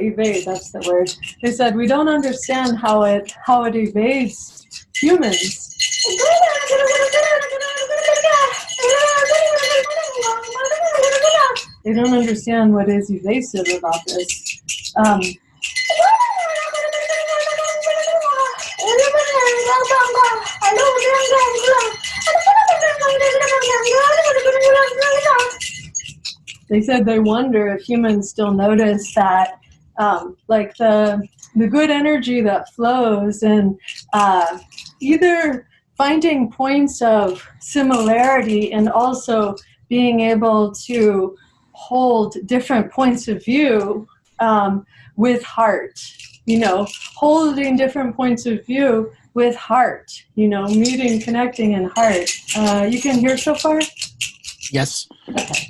Evade, that's the word. They said we don't understand how it evades humans. They don't understand what is evasive about this. They said they wonder if humans still notice that, like the good energy that flows, and either finding points of similarity and also being able to hold different points of view with heart. Holding different points of view with heart. Meeting, connecting in heart. You can hear so far? Yes. Okay.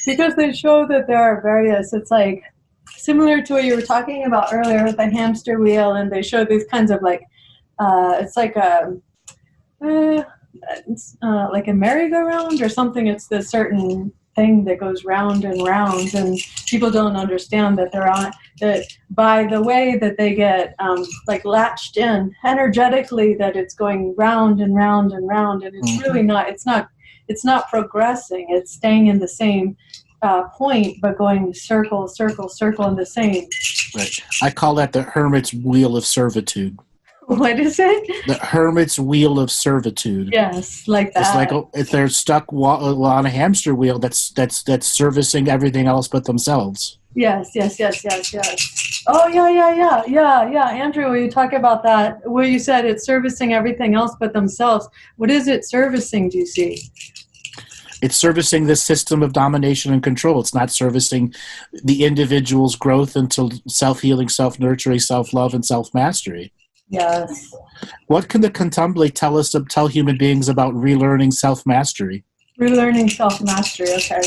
Because they show that there are various, it's like similar to what you were talking about earlier with the hamster wheel, and they show these kinds of like, it's like like a merry-go-round or something. It's this certain thing that goes round and round, and people don't understand that that by the way that they get like latched in energetically, that it's going round and round and round, and it's really not. It's not progressing. It's staying in the same point, but going circle, circle, circle in the same. Right. I call that the hermit's wheel of servitude. What is it? The hermit's wheel of servitude. Yes, like that. It's like if they're stuck on a hamster wheel that's servicing everything else but themselves. Yes. Oh, yeah. Andrew, will you talk about that? Where you said it's servicing everything else but themselves. What is it servicing, do you see? It's servicing this system of domination and control. It's not servicing the individual's growth into self-healing, self-nurturing, self-love, and self-mastery. Yes. What can the Kontomble tell human beings about relearning self-mastery? Relearning self-mastery, okay.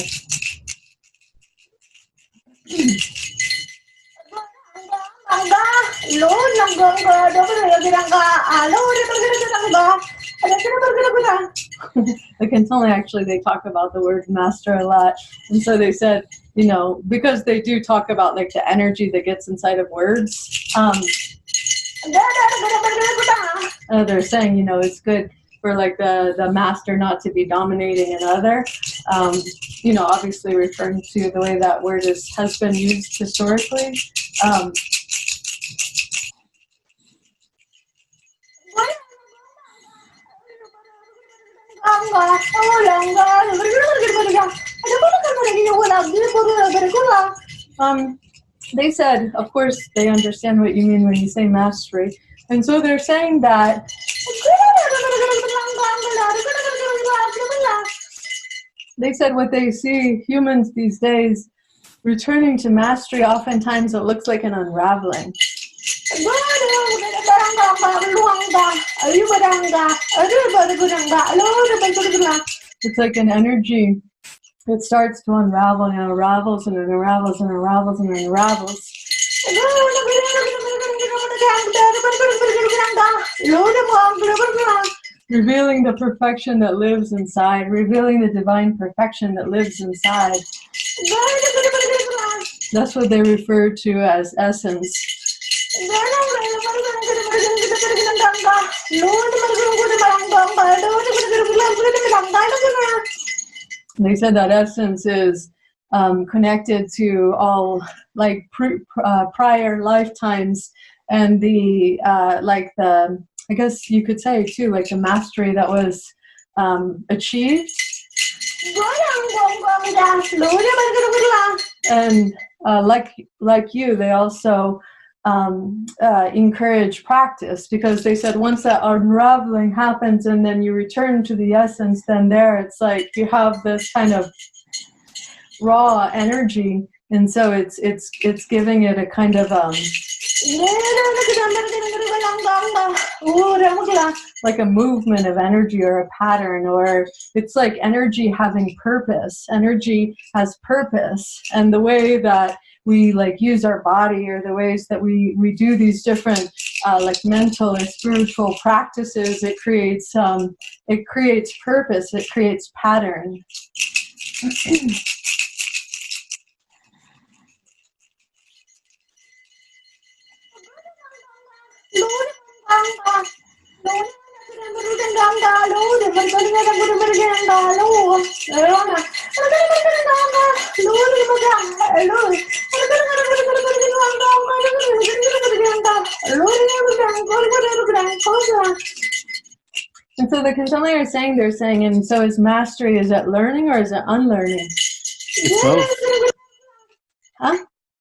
The Kontomble, actually, they talk about the word master a lot. And so they said, because they do talk about like the energy that gets inside of words, they're saying, it's good for like the master not to be dominating another. Obviously referring to the way that word has been used historically. They said, of course, they understand what you mean when you say mastery. And so they're saying that they said what they see humans these days returning to mastery, oftentimes it looks like an unraveling. It's like an energy that starts to unravel and unravels and unravels and unravels and unravels. Revealing the perfection that lives inside, revealing the divine perfection that lives inside. That's what they refer to as essence. They said that essence is connected to all like prior lifetimes, and the I guess you could say too, like the mastery that was achieved. And like you, they also encourage practice, because they said once that unraveling happens and then you return to the essence, then there it's like you have this kind of raw energy, and so it's giving it a kind of like a movement of energy or a pattern, or it's like energy having purpose. Energy has purpose, and the way that we like use our body, or the ways that we do these different like mental or spiritual practices, it creates purpose, it creates pattern. And so the Kontomble are saying, they're saying, and so is mastery, is it learning or is it unlearning? It's both. Huh?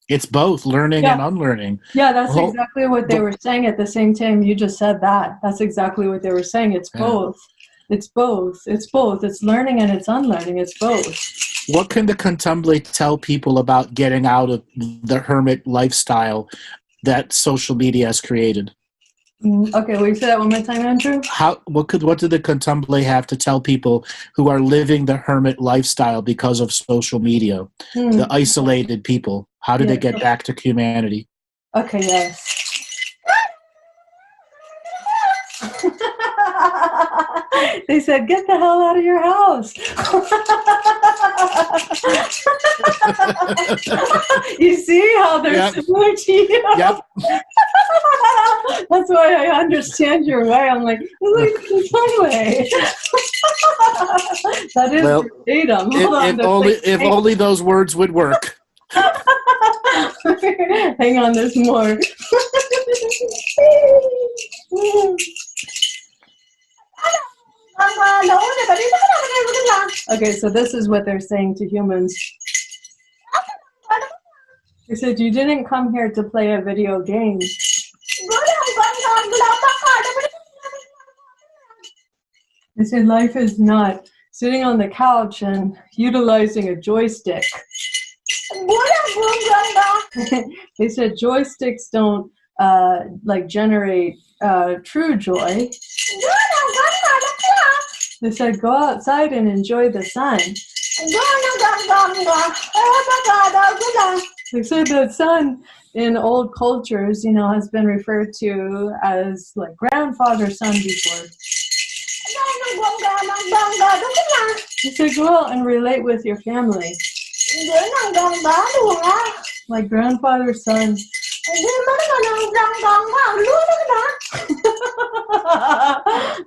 It's both learning and unlearning. Yeah, that's exactly what they were saying at the same time you just said that. That's exactly what they were saying. It's both. It's both. It's both. It's learning and it's unlearning. It's both. What can the Kontomble tell people about getting out of the hermit lifestyle that social media has created? Okay, will you say that one more time, Andrew? What do the Kontomble have to tell people who are living the hermit lifestyle because of social media? The isolated people. How do they get back to humanity? Okay, yes. They said, get the hell out of your house. You see how they're similar to you? Yep. That's why I understand your way. I'm like, it's my way. That is verbatim. If only those words would work. Hang on, there's more. Okay, so this is what they're saying to humans. They said, you didn't come here to play a video game. They said, life is not sitting on the couch and utilizing a joystick. They said, joysticks don't like generate true joy. They said, go outside and enjoy the sun. They said the sun in old cultures, you know, has been referred to as like grandfather son before. They said, go out and relate with your family. Like grandfather son.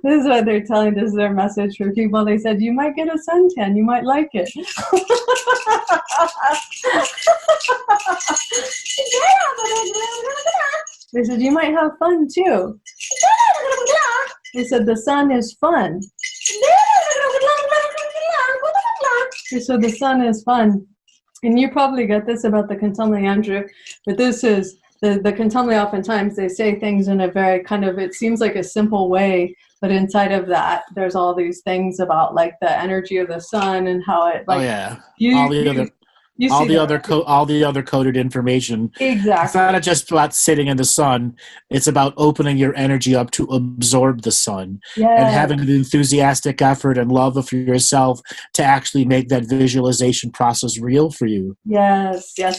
This is what they're telling. This is their message for people. They said, you might get a suntan. You might like it. They said, you might have fun too. They said, the sun is fun. They said, the sun is fun. And you probably get this about the Kontomble, Andrew, but this is, the Kontomble oftentimes, they say things in a very kind of, it seems like a simple way, but inside of that, there's all these things about like the energy of the sun and how it like... all the other coded information. Exactly. It's not just about sitting in the sun. It's about opening your energy up to absorb the sun and having an enthusiastic effort and love for yourself to actually make that visualization process real for you. Yes. Yeah,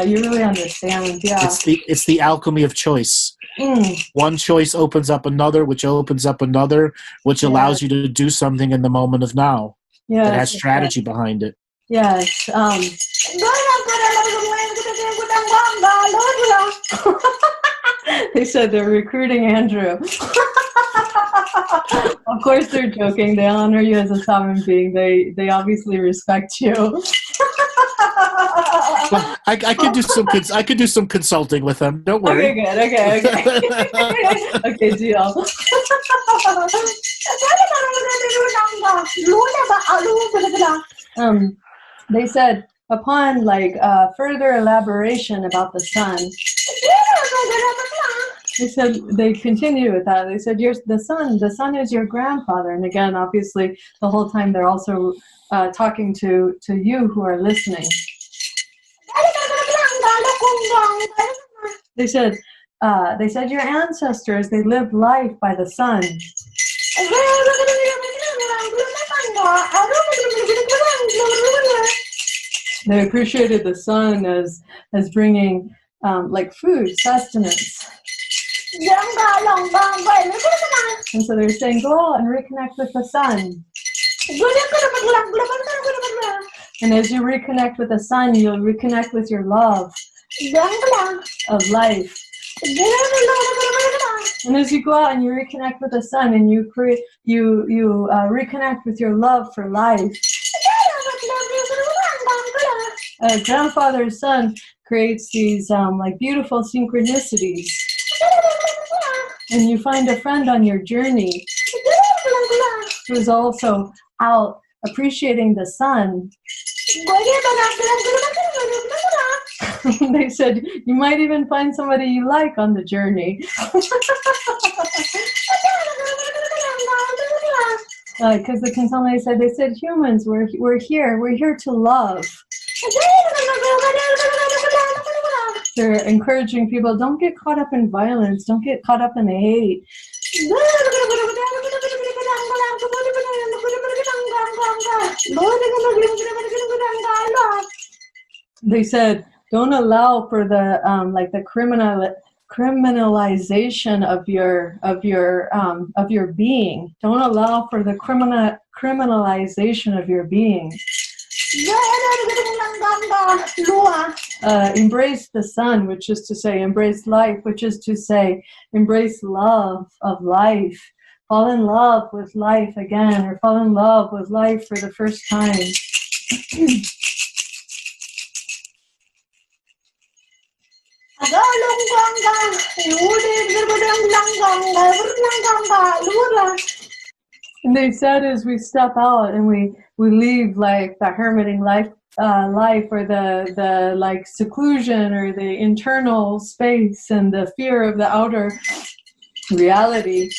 you really understand. Yeah. It's the alchemy of choice. One choice opens up another, which opens up another, which allows you to do something in the moment of now. That has strategy behind it. Yes. They said they're recruiting Andrew. Of course they're joking. They honor you as a shaman being. They obviously respect you. Well, I could do some consulting with them. Don't worry. Okay, good. Okay. Okay, deal. They said upon further elaboration about the sun. They said they continue with that. They said, the sun is your grandfather. And again, obviously, the whole time they're also talking to you who are listening. They said your ancestors, they lived life by the sun. They appreciated the sun as bringing food, sustenance. And so they're saying, go out and reconnect with the sun. And as you reconnect with the sun, you'll reconnect with your love of life. And as you go out and you reconnect with the sun and you reconnect with your love for life, grandfather's son creates these beautiful synchronicities. And you find a friend on your journey who's also out appreciating the sun. They said you might even find somebody you like on the journey. Because the Kontomble said, humans, we're here to love. They're encouraging people, don't get caught up in violence, don't get caught up in hate. They said, don't allow for the criminalization of your being. Don't allow for the criminalization of your being. Embrace the sun, which is to say embrace life, which is to say embrace love of life. Fall in love with life again, or fall in love with life for the first time. And they said as we step out and we leave the hermiting life or the seclusion or the internal space and the fear of the outer reality,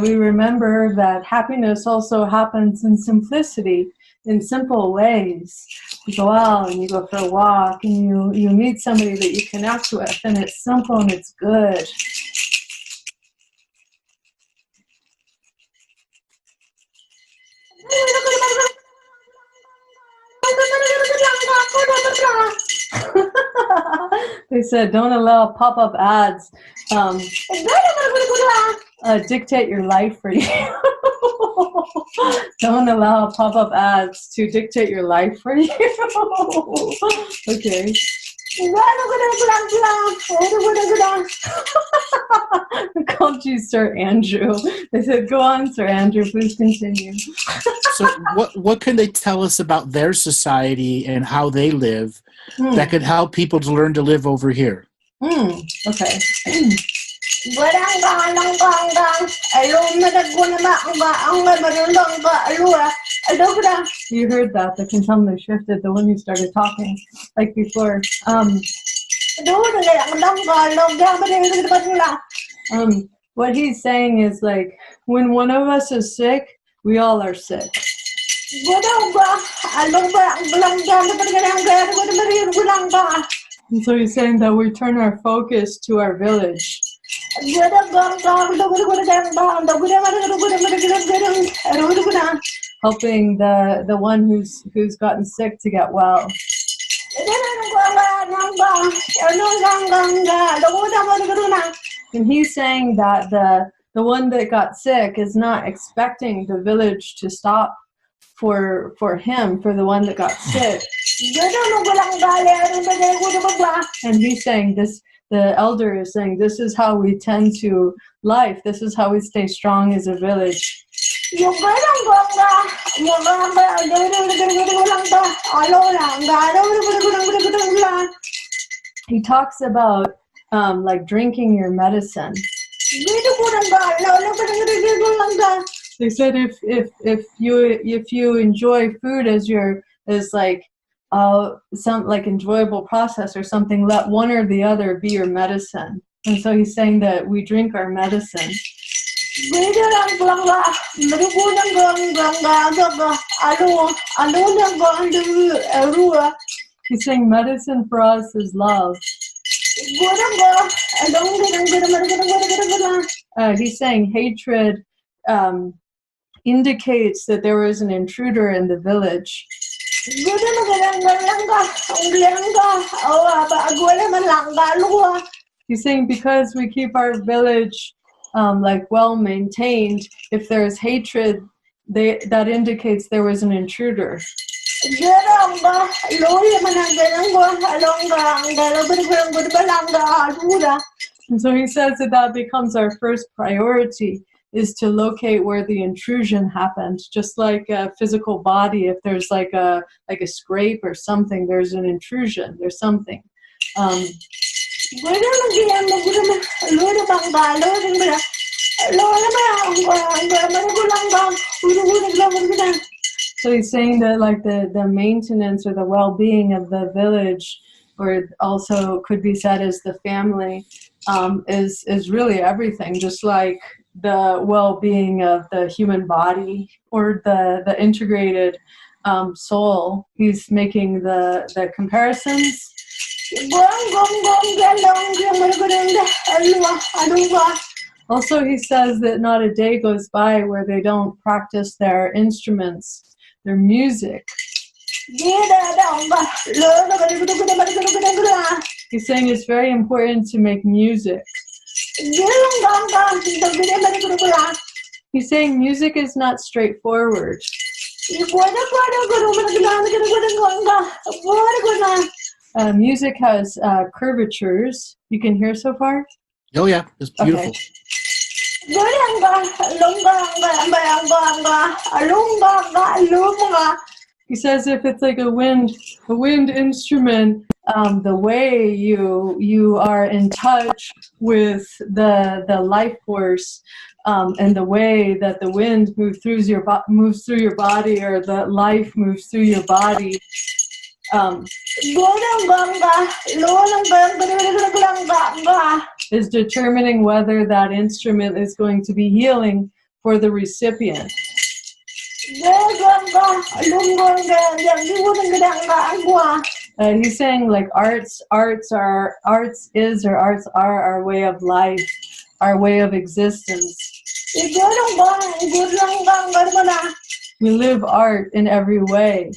we remember that happiness also happens in simplicity, in simple ways. You go out and you go for a walk and you meet somebody that you connect with, and it's simple and it's good. They said, don't allow pop-up ads dictate your life for you. Don't allow pop-up ads to dictate your life for you. Okay. They called you Sir Andrew. They said, go on, Sir Andrew, please continue. So what can they tell us about their society and how they live that could help people to learn to live over here? Okay. You heard that, the Kontomble shifted, the one who started talking like before. What he's saying is when one of us is sick, we all are sick. And so he's saying that we turn our focus to our village. Helping the one who's gotten sick to get well. And he's saying that the one that got sick is not expecting the village to stop for him, for the one that got sick. And he's saying the the elder is saying, this is how we tend to life. This is how we stay strong as a village. He talks about like drinking your medicine. They said if you enjoy food as like some like enjoyable process or something, let one or the other be your medicine. And so he's saying that we drink our medicine. He's saying medicine for us is love. He's saying hatred indicates that there was an intruder in the village. He's saying because we keep our village like well maintained, if there's hatred, that indicates there was an intruder. And so he says that becomes our first priority, is to locate where the intrusion happened. Just like a physical body, if there's like a scrape or something, there's an intrusion, there's something. So he's saying that like the maintenance or the well-being of the village, or also could be said as the family, is really everything. Just like the well-being of the human body or the integrated soul. He's making the comparisons. Also, he says that not a day goes by where they don't practice their instruments, their music. He's saying it's very important to make music. He's saying music is not straightforward. Music has curvatures. You can hear so far? Oh yeah, it's beautiful. Okay. He says if it's like a wind instrument, the way you are in touch with the life force, and the way that the wind moves through your body, or the life moves through your body, is determining whether that instrument is going to be healing for the recipient. He's saying like arts are our way of life, our way of existence. We live art in every way.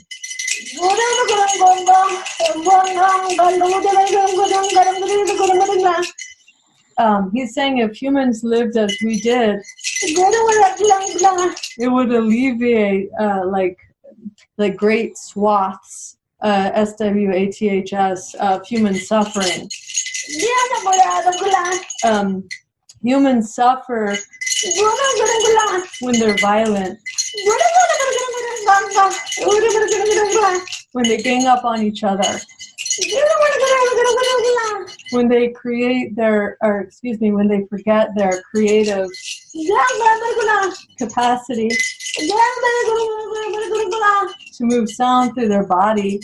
He's saying if humans lived as we did, it would alleviate like great swaths, SWATHS, of human suffering. Humans suffer when they're violent, when they gang up on each other, when they when they forget their creative capacity to move sound through their body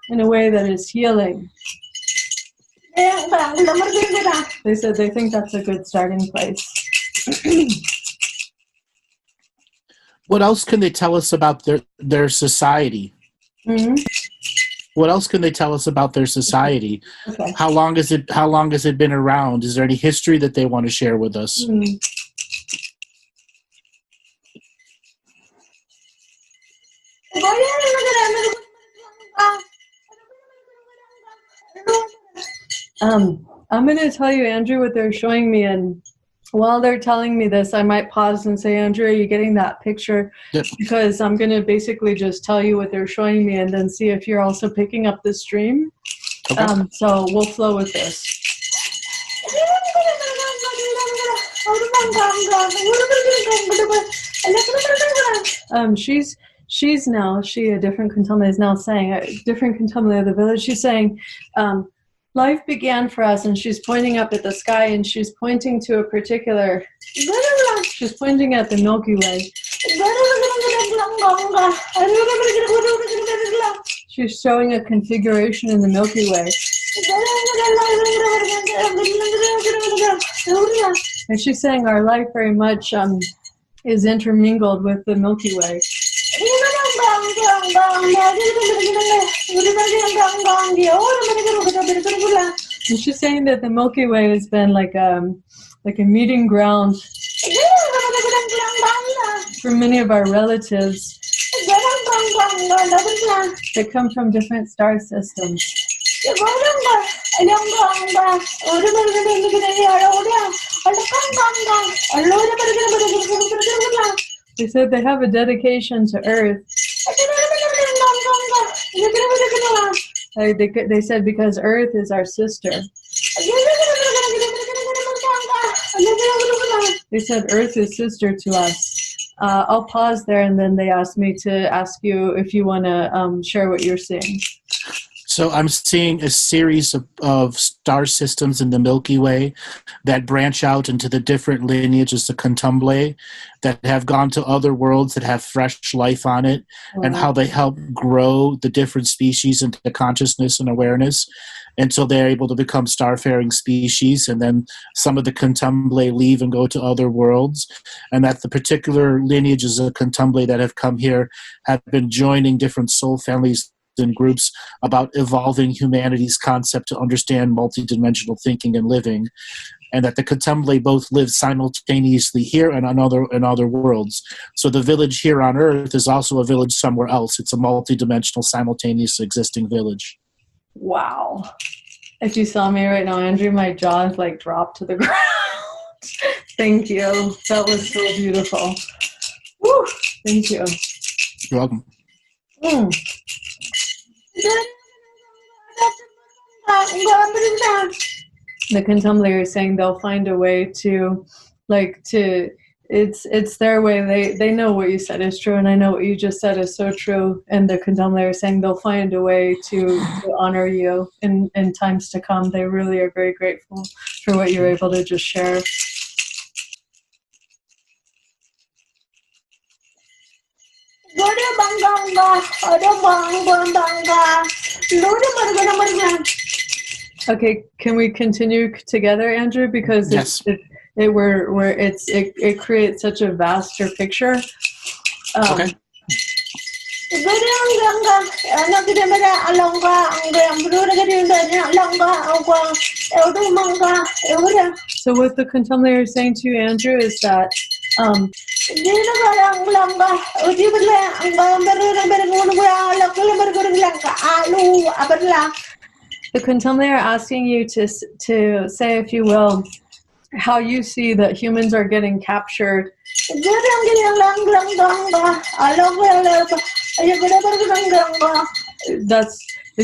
in a way that is healing. They said they think that's a good starting place. What else can they tell us about their society? Mm-hmm. What else can they tell us about their society? Okay. How long has it been around? Is there any history that they want to share with us? Mm-hmm. I'm going to tell you, Andrew, what they're showing me, and while they're telling me this, I might pause and say, Andrew, are you getting that picture? Yep. Because I'm going to basically just tell you what they're showing me and then see if you're also picking up the stream. Okay. So we'll flow with this. She's now, a different Kontomble is now saying, a different Kontomble of the village, she's saying, life began for us, and she's pointing up at the sky, and she's pointing to a particular, she's pointing at the Milky Way. She's showing a configuration in the Milky Way. And she's saying our life very much is intermingled with the Milky Way. And she's saying that the Milky Way has been like a meeting ground for many of our relatives that come from different star systems. They said they have a dedication to Earth. They said because Earth is our sister. They said Earth is sister to us. I'll pause there, and then they asked me to ask you if you want to share what you're seeing. So I'm seeing a series of star systems in the Milky Way that branch out into the different lineages of Kontomble that have gone to other worlds that have fresh life on it, and how they help grow the different species into consciousness and awareness until they're able to become starfaring species, and then some of the Kontomble leave and go to other worlds, and that the particular lineages of Kontomble that have come here have been joining different soul families and groups about evolving humanity's concept to understand multidimensional thinking and living, and that the Kontomble both live simultaneously here and on other worlds. So the village here on Earth is also a village somewhere else. It's a multidimensional, simultaneous existing village. Wow. If you saw me right now, Andrew, my jaw is like dropped to the ground. Thank you. That was so beautiful. Woo. Thank you. You're welcome. The Kontomble are saying they'll find a way to it's their way. They know what you said is true, and I know what you just said is so true. And the Kontomble are saying they'll find a way to honor you in times to come. They really are very grateful for what you're able to just share. Okay, can we continue together, Andrew? Because yes. it creates such a vaster picture. Okay. So what the Kontomble is saying to you, Andrew, is that the Kontomble are asking you to say, if you will, how you see that humans are getting captured. They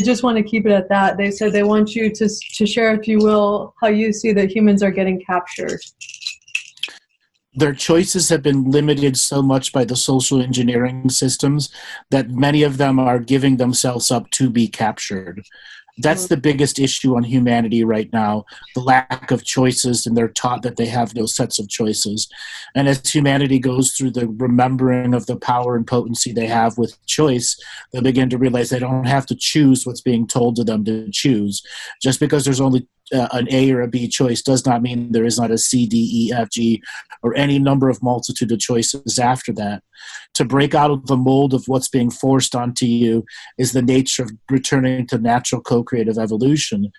just want to keep it at that. They said they want you to share, if you will, how you see that humans are getting captured. Their choices have been limited so much by the social engineering systems that many of them are giving themselves up to be captured. That's the biggest issue on humanity right now, the lack of choices, and they're taught that they have no sets of choices. And as humanity goes through the remembering of the power and potency they have with choice, they begin to realize they don't have to choose what's being told to them to choose. Just because there's only an A or a B choice does not mean there is not a C, D, E, F, G, or any number of multitude of choices after that. To break out of the mold of what's being forced onto you is the nature of returning to natural co-creative evolution,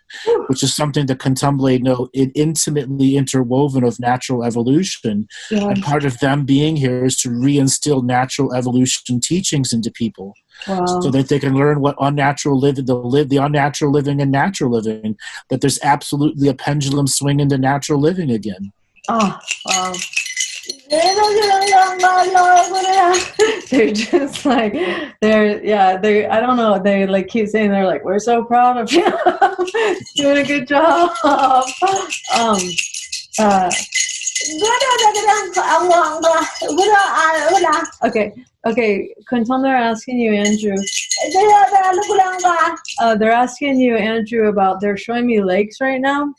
which is something that Kontomble know intimately interwoven of natural evolution. Yeah. And part of them being here is to reinstill natural evolution teachings into people. Wow. So that they can learn what unnatural living, the unnatural living and natural living, that there's absolutely a pendulum swing into natural living again. Oh, wow. They're just like they I don't know, they like keep saying they're like, we're so proud of you. Doing a good job. Okay, Kontomble are asking you, Andrew. They're asking you, Andrew, about, they're showing me lakes right now.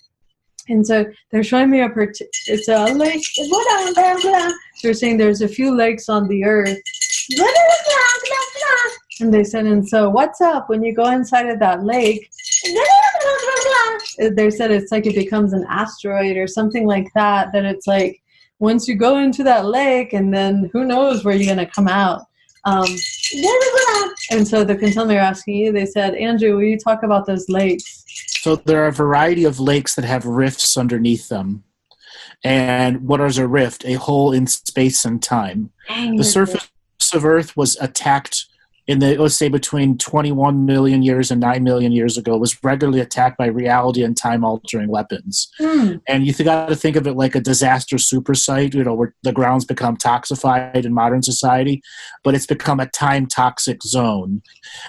And so they're showing me it's a lake. They're saying there's a few lakes on the earth. And they said, and so what's up when you go inside of that lake? They said it's like it becomes an asteroid or something like that, that it's like once you go into that lake and then who knows where you're going to come out. And so the Kontomble are asking you, they said, Andrew, will you talk about those lakes? So there are a variety of lakes that have rifts underneath them. And what is a rift? A hole in space and time. The surface of Earth was attacked in the, let's say, between 21 million years and 9 million years ago, was regularly attacked by reality and time-altering weapons. And you got to think of it like a disaster super site, where the ground's become toxified in modern society, but it's become a time-toxic zone.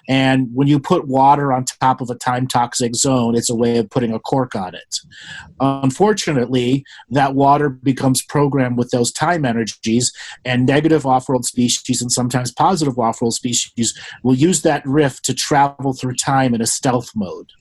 And when you put water on top of a time-toxic zone, it's a way of putting a cork on it. Unfortunately, that water becomes programmed with those time energies, and negative off-world species and sometimes positive off-world species will use that rift to travel through time in a stealth mode.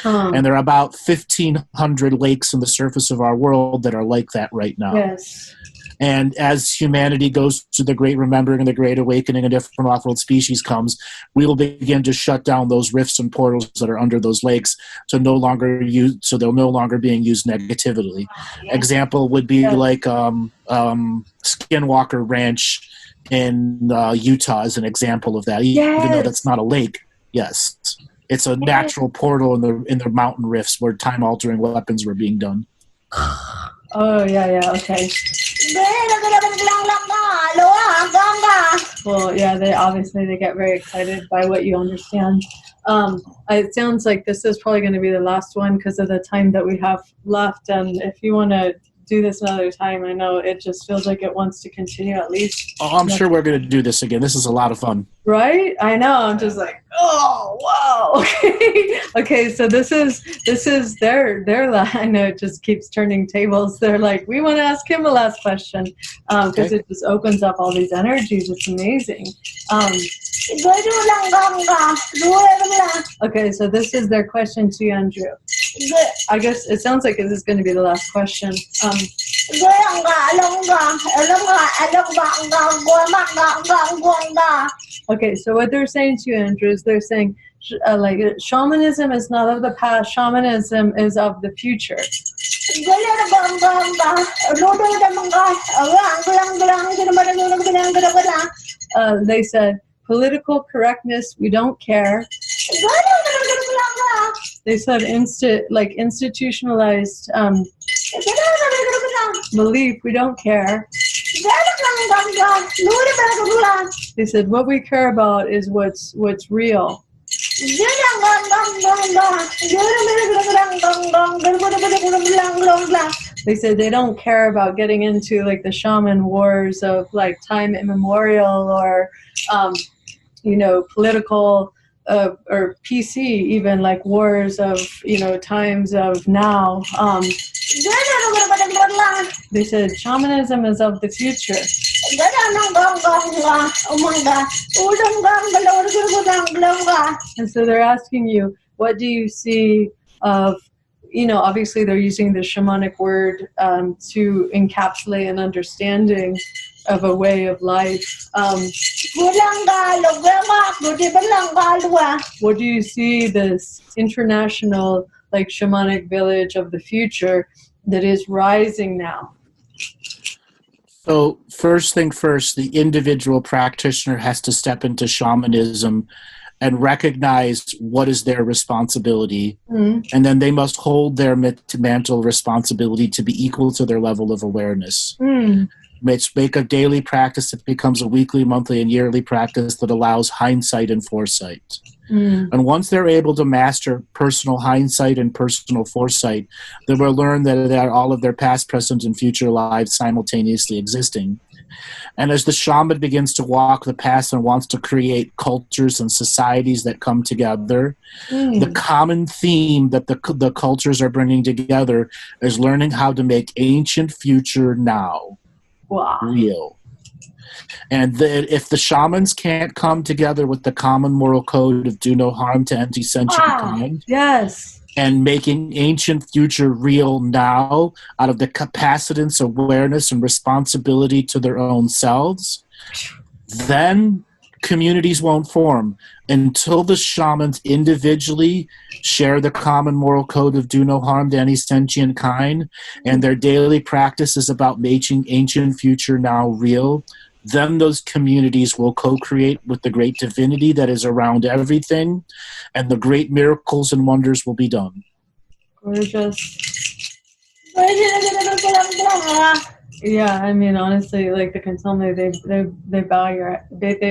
And there are about 1,500 lakes on the surface of our world that are like that right now. Yes. And as humanity goes through the Great Remembering and the Great Awakening and different off-world species comes, we will begin to shut down those rifts and portals that are under those lakes so they're no longer being used negatively. Example would be like Skinwalker Ranch in Utah is an example of that. Even though that's not a lake, yes, it's a natural portal in the mountain rifts where time-altering weapons were being done. Oh yeah, okay. Well, yeah, they get very excited by what you understand. It sounds like this is probably going to be the last one because of the time that we have left. And if you want to do this another time, I know it just feels like it wants to continue at least. Oh, I'm sure we're going to do this again. This is a lot of fun. Right? I know. I'm just like, oh, wow. Okay. So this is their I know it just keeps turning tables. They're like, we want to ask him a last question because it just opens up all these energies. It's amazing. Okay, so this is their question to you, Andrew. I guess it sounds like this is going to be the last question. Okay, so what they're saying to you, Andrew, is they're saying like shamanism is not of the past, shamanism is of the future. They said political correctness, we don't care. They said institutionalized belief, we don't care. They said what we care about is what's real. They said they don't care about getting into like the shaman wars of like time immemorial or political or PC, even like wars of times of now. They said shamanism is of the future. And so they're asking you, what do you see of, obviously they're using the shamanic word to encapsulate an understanding of a way of life. What do you see this international like shamanic village of the future that is rising now? So first thing first, the individual practitioner has to step into shamanism and recognize what is their responsibility. And then they must hold their mantle responsibility to be equal to their level of awareness. Make a daily practice that becomes a weekly, monthly, and yearly practice that allows hindsight and foresight. And once they're able to master personal hindsight and personal foresight, they will learn that all of their past, present, and future lives simultaneously existing. And as the shaman begins to walk the path and wants to create cultures and societies that come together, the common theme that the cultures are bringing together is learning how to make ancient future now real. And if the shamans can't come together with the common moral code of do no harm to any sentient kind, and making ancient future real now out of the capacitance, awareness, and responsibility to their own selves, then communities won't form until the shamans individually share the common moral code of do no harm to any sentient kind, and their daily practice is about making ancient future now real. Then those communities will co-create with the great divinity that is around everything, and the great miracles and wonders will be done. Gorgeous. Yeah, I mean, honestly, like the Kontomble, they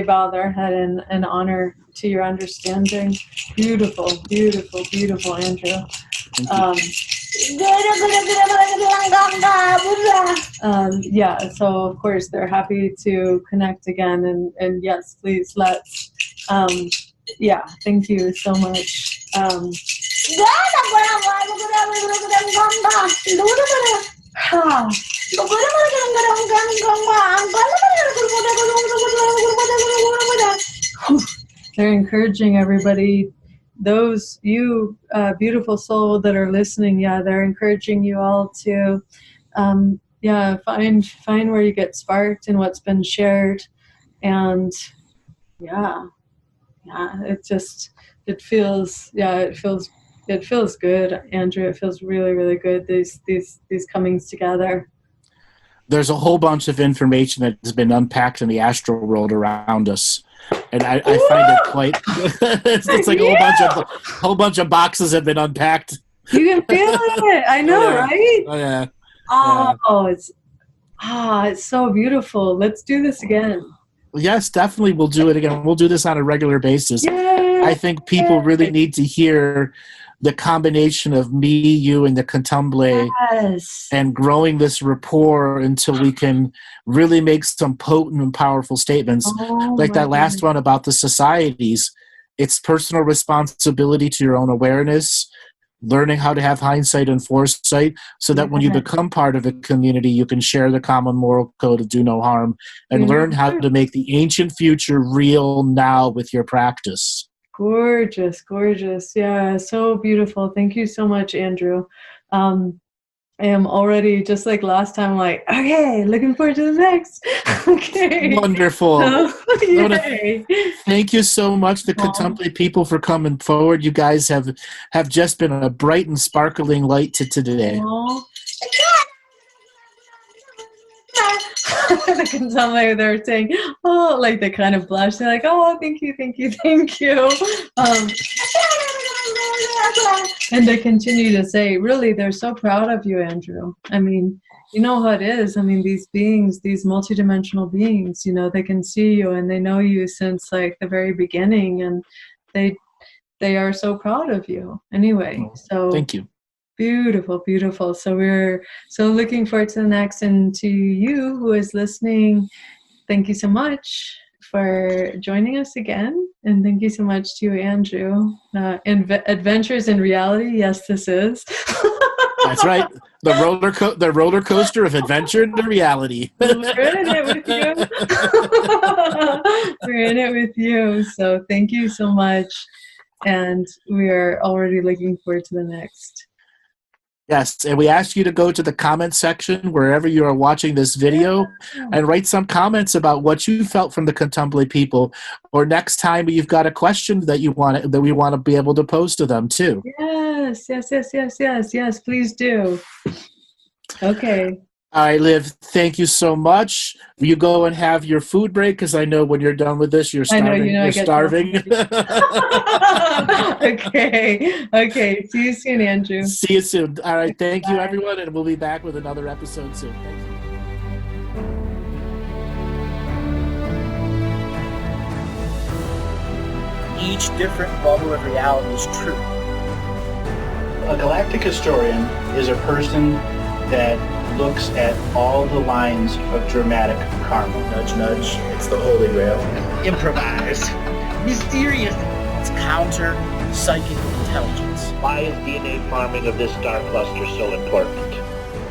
bow their head in honor to your understanding. Beautiful, beautiful, beautiful, Andrew. Yeah, so of course they're happy to connect again, and yes, please let's. Yeah, thank you so much. They're encouraging everybody. Those you beautiful soul that are listening, they're encouraging you all to find where you get sparked and what's been shared, and it feels good, Andrew. It feels really, really good, these comings together. There's a whole bunch of information that has been unpacked in the astral world around us. And I find it quite it's like a whole bunch of boxes have been unpacked. You can feel it. I know, right? Oh yeah. It's so beautiful. Let's do this again. Yes, definitely we'll do it again. We'll do this on a regular basis. Yay! I think people really need to hear the combination of me, you, and the Kontomble, and growing this rapport until we can really make some potent and powerful statements. Like that last one about the societies. It's personal responsibility to your own awareness, learning how to have hindsight and foresight, so that when you become part of a community, you can share the common moral code of do no harm and learn how to make the ancient future real now with your practice. Gorgeous, gorgeous. Yeah, so beautiful. Thank you so much, Andrew. I am already, just like last time, like, okay, looking forward to the next. Okay. Wonderful. Thank you so much, the Kontomble people, for coming forward. You guys have just been a bright and sparkling light to today. The Kontomble, they're saying, oh, like they kind of blush. They're like, oh, thank you, thank you, thank you. And they continue to say, really, they're so proud of you, Andrew. I mean, you know how it is. I mean, these beings, these multidimensional beings, you know, they can see you and they know you since like the very beginning, and they are so proud of you. Anyway, so thank you. Beautiful, beautiful. So we're so looking forward to the next, and to you who is listening, thank you so much for joining us again, and thank you so much to you, Andrew. Adventures in reality, yes, this is. That's right. The roller coaster of adventure into reality. We're in it with you. We're in it with you. So thank you so much, and we are already looking forward to the next. Yes, and we ask you to go to the comment section wherever you are watching this video and write some comments about what you felt from the Kontomble people, or next time you've got a question that we want to be able to pose to them too. Yes, please do. Okay. All right, Liv, thank you so much. You go and have your food break, because I know when you're done with this, you're starving. You're starving. Okay. See you soon, Andrew. See you soon. All right, thank you, everyone, and we'll be back with another episode soon. Thank you. each different bubble of reality is true. A galactic historian is a person that looks at all the lines of dramatic karma. Nudge, nudge, it's the Holy Grail. Improvise. Mysterious. It's counter psychic intelligence. Why is DNA farming of this star cluster so important?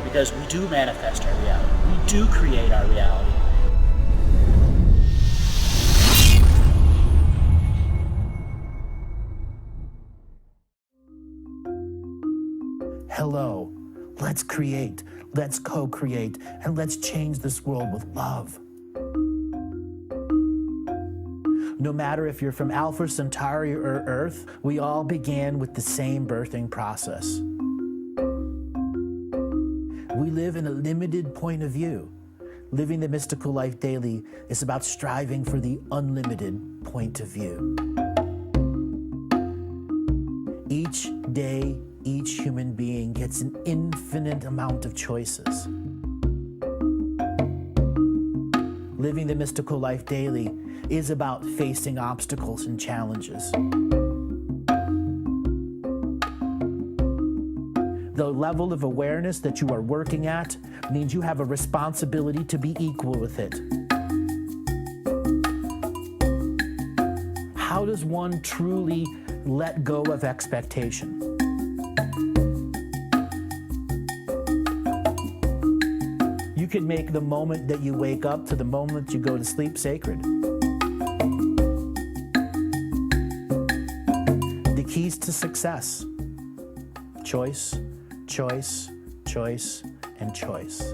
Because we do manifest our reality. We do create our reality. Hello, let's create, let's co-create, and let's change this world with love. No matter if you're from Alpha Centauri or Earth, we all began with the same birthing process. We live in a limited point of view. Living the mystical life daily is about striving for the unlimited point of view. Each day, each human being gets an infinite amount of choices. Living the mystical life daily is about facing obstacles and challenges. The level of awareness that you are working at means you have a responsibility to be equal with it. How does one truly let go of expectation? You can make the moment that you wake up to the moment you go to sleep sacred. The keys to success: choice, choice, choice, and choice.